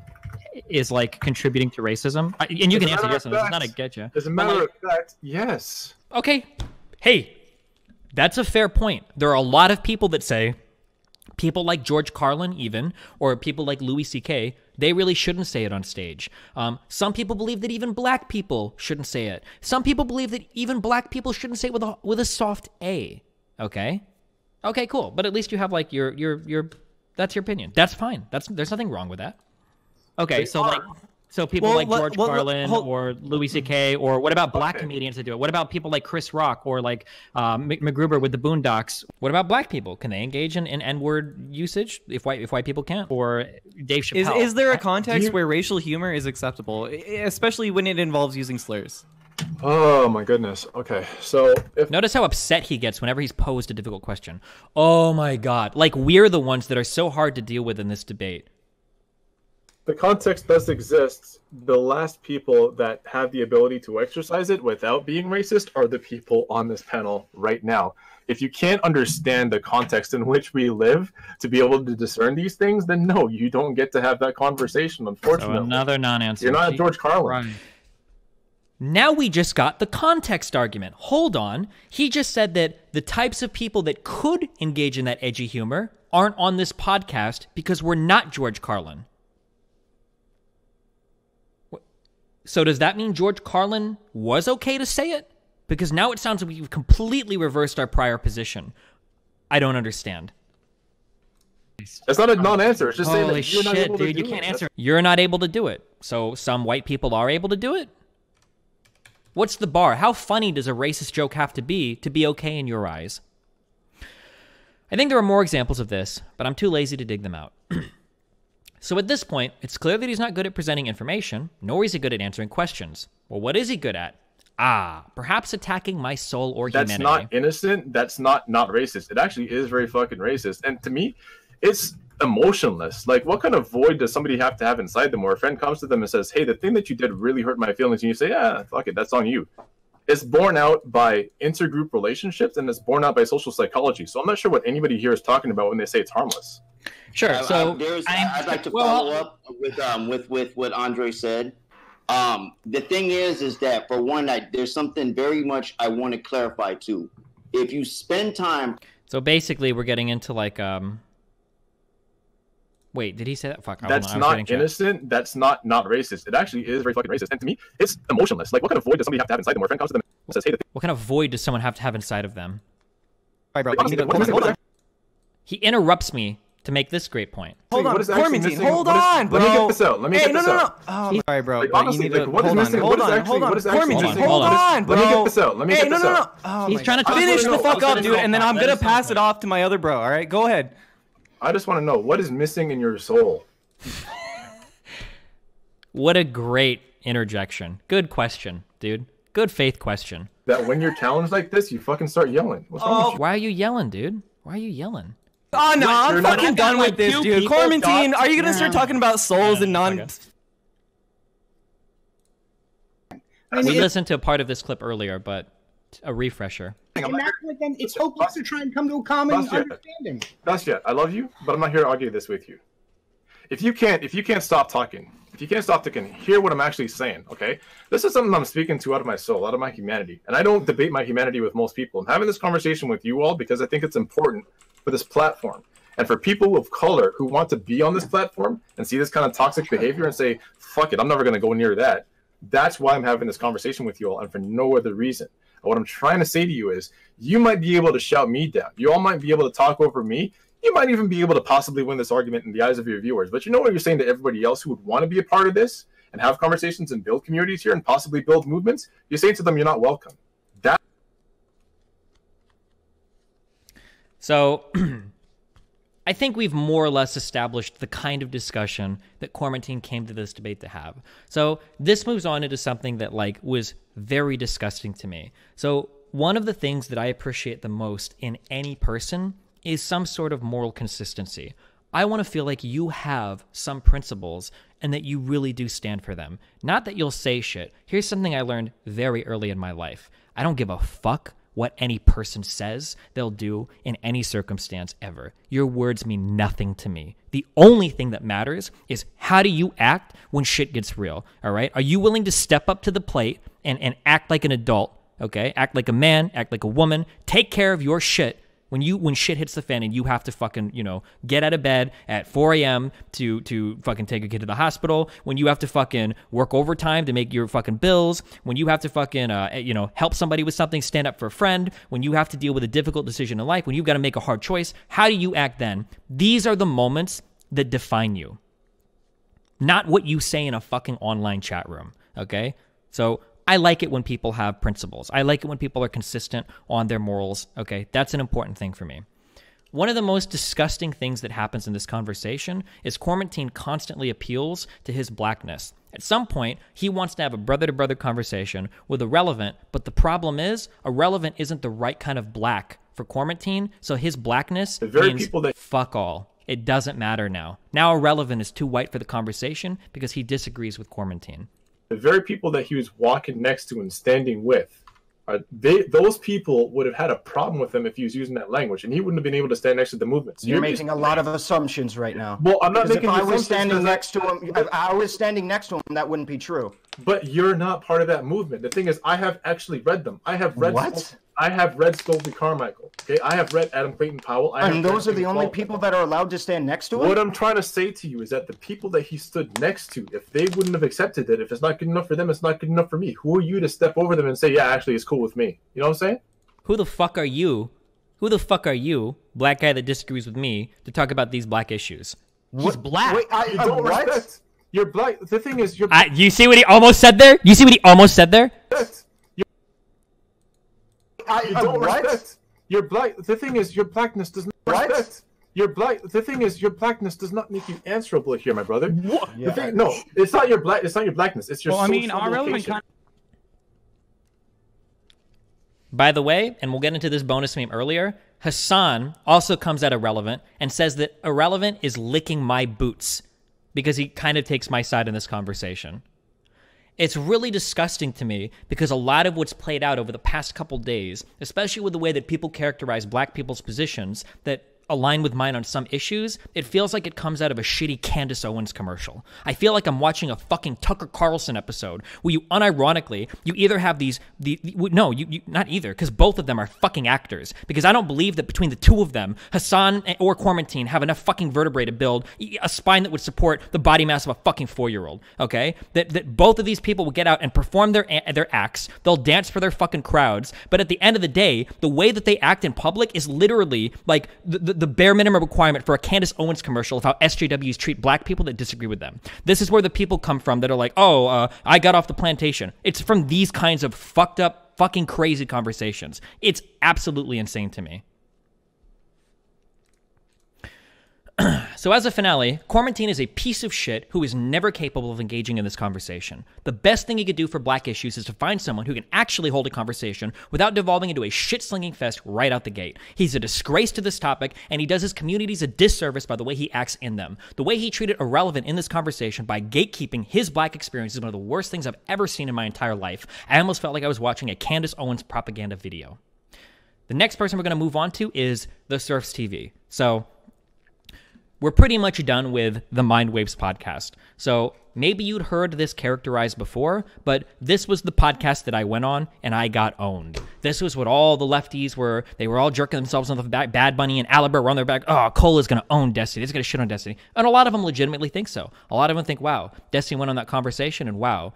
is like contributing to racism? And you can answer yes or no. It's not a get you. As a matter of fact, yes. Okay. Hey, that's a fair point. There are a lot of people that say, people like George Carlin even, or people like Louis C.K., they really shouldn't say it on stage. Some people believe that even black people shouldn't say it. Some people believe that even black people shouldn't say it with a soft A. Okay? Okay, cool. But at least you have like your that's your opinion. That's fine. There's nothing wrong with that. Okay, so like So people like George Carlin or Louis C.K. or what about black comedians that do it? What about people like Chris Rock or like McGruber with the Boondocks? What about black people? Can they engage in N-word usage if white people can't? Or Dave Chappelle? Is there a context where racial humor is acceptable, especially when it involves using slurs? Oh my goodness. Okay, so notice how upset he gets whenever he's posed a difficult question. Oh my God! Like we're the ones that are so hard to deal with in this debate. The context does exist. The last people that have the ability to exercise it without being racist are the people on this panel right now. If you can't understand the context in which we live to be able to discern these things, then no, you don't get to have that conversation, unfortunately. So another non-answer. You're not George Carlin. Right. Now we just got the context argument. Hold on. He just said that the types of people that could engage in that edgy humor aren't on this podcast because we're not George Carlin. So does that mean George Carlin was okay to say it? Because now it sounds like we've completely reversed our prior position. I don't understand. That's not a non-answer. It's just saying Holy that you're not shit, able dude, to you do can't it. answer. You're not able to do it. So some white people are able to do it? What's the bar? How funny does a racist joke have to be okay in your eyes? I think there are more examples of this, but I'm too lazy to dig them out. So at this point, it's clear that he's not good at presenting information, nor is he good at answering questions. Well, what is he good at? Perhaps attacking my soul or humanity. That's not innocent. That's not racist. It actually is very fucking racist. And to me, it's emotionless. Like, what kind of void does somebody have to have inside them where a friend comes to them and says, hey, the thing that you did really hurt my feelings, and you say, yeah, fuck it, that's on you. It's borne out by intergroup relationships, and it's borne out by social psychology. So I'm not sure what anybody here is talking about when they say it's harmless. Sure. So I'd like to follow up with what Andre said. The thing is that for one, there's something very much I want to clarify too. If you spend time, so basically, we're getting into like Wait, did he say that? Fuck. That's not innocent. That's not racist. It actually is very fucking racist. And to me, it's emotionless. Like, what kind of void does somebody have to have inside them where a friend comes to them and says, hey, what kind of void does someone have to have inside of them? All right, bro. Hold on. He interrupts me to make this great point. Hold on, Kormantine, hold on, bro. Let me get this out. Oh, sorry, bro. Like, honestly, you need like, what is missing? Hold on. Kormantine, hold on, bro. Let me get this out. Let me get this out. Oh, he's trying to finish the fuck up, dude, and then I'm gonna pass it off to my other bro. All right, go ahead. I just want to know, what is missing in your soul? What a great interjection. Good question, dude. Good faith question. That when you're challenged like this, you fucking start yelling. What's wrong with you? Why are you yelling, dude? Why are you yelling? Oh, no, I'm fucking done with this, dude. Kormantine, are you going to start talking about souls and non... We listened to a part of this clip earlier, but a refresher. It's hopeless to try and come to a common understanding. Dasya, I love you, but I'm not here to argue this with you. If you can't stop talking, hear what I'm actually saying, okay? This is something I'm speaking to out of my soul, out of my humanity. And I don't debate my humanity with most people. I'm having this conversation with you all because I think it's important for this platform. And for people of color who want to be on this platform and see this kind of toxic behavior and say, fuck it, I'm never going to go near that. That's why I'm having this conversation with you all, and for no other reason. And what I'm trying to say to you is, you might be able to shout me down. You all might be able to talk over me. You might even be able to possibly win this argument in the eyes of your viewers. But you know what you're saying to everybody else who would want to be a part of this and have conversations and build communities here and possibly build movements? You're saying to them, you're not welcome. So I think we've more or less established the kind of discussion that Kormantine came to this debate to have. So this moves on into something that was very disgusting to me. So one of the things that I appreciate the most in any person is some sort of moral consistency. I want to feel like you have some principles and that you really do stand for them. Not that you'll say shit. Here's something I learned very early in my life. I don't give a fuck what any person says they'll do in any circumstance ever. Your words mean nothing to me. The only thing that matters is how do you act when shit gets real, all right? Are you willing to step up to the plate and act like an adult, okay? Act like a man, act like a woman, take care of your shit when shit hits the fan and you have to fucking, get out of bed at 4 a.m. to fucking take a kid to the hospital, when you have to fucking work overtime to make your fucking bills, when you have to fucking, help somebody with something, stand up for a friend, when you have to deal with a difficult decision in life, when you've got to make a hard choice, how do you act then? These are the moments that define you. not what you say in a fucking online chat room, okay? So I like it when people have principles. I like it when people are consistent on their morals, okay? That's an important thing for me. One of the most disgusting things that happens in this conversation is Kormantine constantly appeals to his blackness. At some point, he wants to have a brother-to-brother conversation with Irrelevant, but the problem is, Irrelevant isn't the right kind of black for Kormantine, so his blackness means fuck all. It doesn't matter now. Now Irrelevant is too white for the conversation because he disagrees with Kormantine. The very people that he was walking next to and standing with, those people would have had a problem with him if he was using that language, and he wouldn't have been able to stand next to the movement. So you're making a lot of assumptions right now. Well, I'm not making. If I was standing next to him, if I was standing next to him, that wouldn't be true. But you're not part of that movement. The thing is, I have actually read them. I have read. What? I have read Stokely Carmichael. Okay, I have read Adam Clayton Powell. And those are the only people that are allowed to stand next to him? What I'm trying to say to you is that the people that he stood next to, if they wouldn't have accepted it, if it's not good enough for them, it's not good enough for me. Who are you to step over them and say, yeah, actually, it's cool with me? You know what I'm saying? Who the fuck are you? Who the fuck are you, black guy that disagrees with me, to talk about these black issues? He's black. Wait, you don't respect. You're black. The thing is, you're. You see what he almost said there? You see what he almost said there? You don't respect. You're black. The thing is, your blackness does not respect. You're black. The thing is, your blackness does not make you answerable here, my brother. What? Yeah. No, it's not your black. It's not your blackness. It's your. Well, I mean, our relevant kind. By the way, and we'll get into this bonus meme earlier, Hassan also comes at Irrelevant and says that Irrelevant is licking my boots because he kind of takes my side in this conversation. It's really disgusting to me because a lot of what's played out over the past couple days, especially with the way that people characterize black people's positions that align with mine on some issues, it feels like it comes out of a shitty Candace Owens commercial. I feel like I'm watching a fucking Tucker Carlson episode where you unironically, you either have not either, because both of them are fucking actors. Because I don't believe that between the two of them, Hassan or Kormantine have enough fucking vertebrae to build a spine that would support the body mass of a fucking 4-year-old, okay? That both of these people will get out and perform their acts, they'll dance for their fucking crowds, but at the end of the day, the way that they act in public is literally like the bare minimum requirement for a Candace Owens commercial of how SJWs treat black people that disagree with them. This is where the people come from that are like, I got off the plantation. It's from these kinds of fucked up, fucking crazy conversations. It's absolutely insane to me. So as a finale, Kormantine is a piece of shit who is never capable of engaging in this conversation. The best thing he could do for black issues is to find someone who can actually hold a conversation without devolving into a shit-slinging fest right out the gate. He's a disgrace to this topic, and he does his communities a disservice by the way he acts in them. The way he treated Irrelevant in this conversation by gatekeeping his black experience is one of the worst things I've ever seen in my entire life. I almost felt like I was watching a Candace Owens propaganda video. The next person we're going to move on to is The Surfs TV. So we're pretty much done with the Mind Waves podcast. So maybe you'd heard this characterized before, but this was the podcast that I went on and I got owned. This was what all the lefties were. They were all jerking themselves on the back. Bad Bunny and Aliber were on their back. Oh, Cole is going to own Destiny. He's going to shit on Destiny. And a lot of them legitimately think so. A lot of them think, wow, Destiny went on that conversation and wow,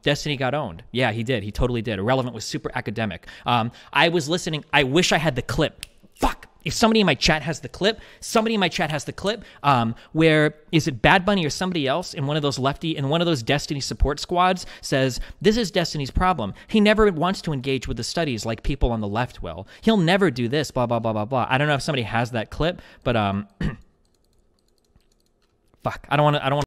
Destiny got owned. Yeah, he did. He totally did. Irrelevant was super academic. I was listening. I wish I had the clip. Fuck. If somebody in my chat has the clip, where is it Bad Bunny or somebody else in one of those Destiny support squads says, this is Destiny's problem. He never wants to engage with the studies like people on the left will. He'll never do this, blah, blah, blah, blah, blah. I don't know if somebody has that clip, but fuck, I don't want to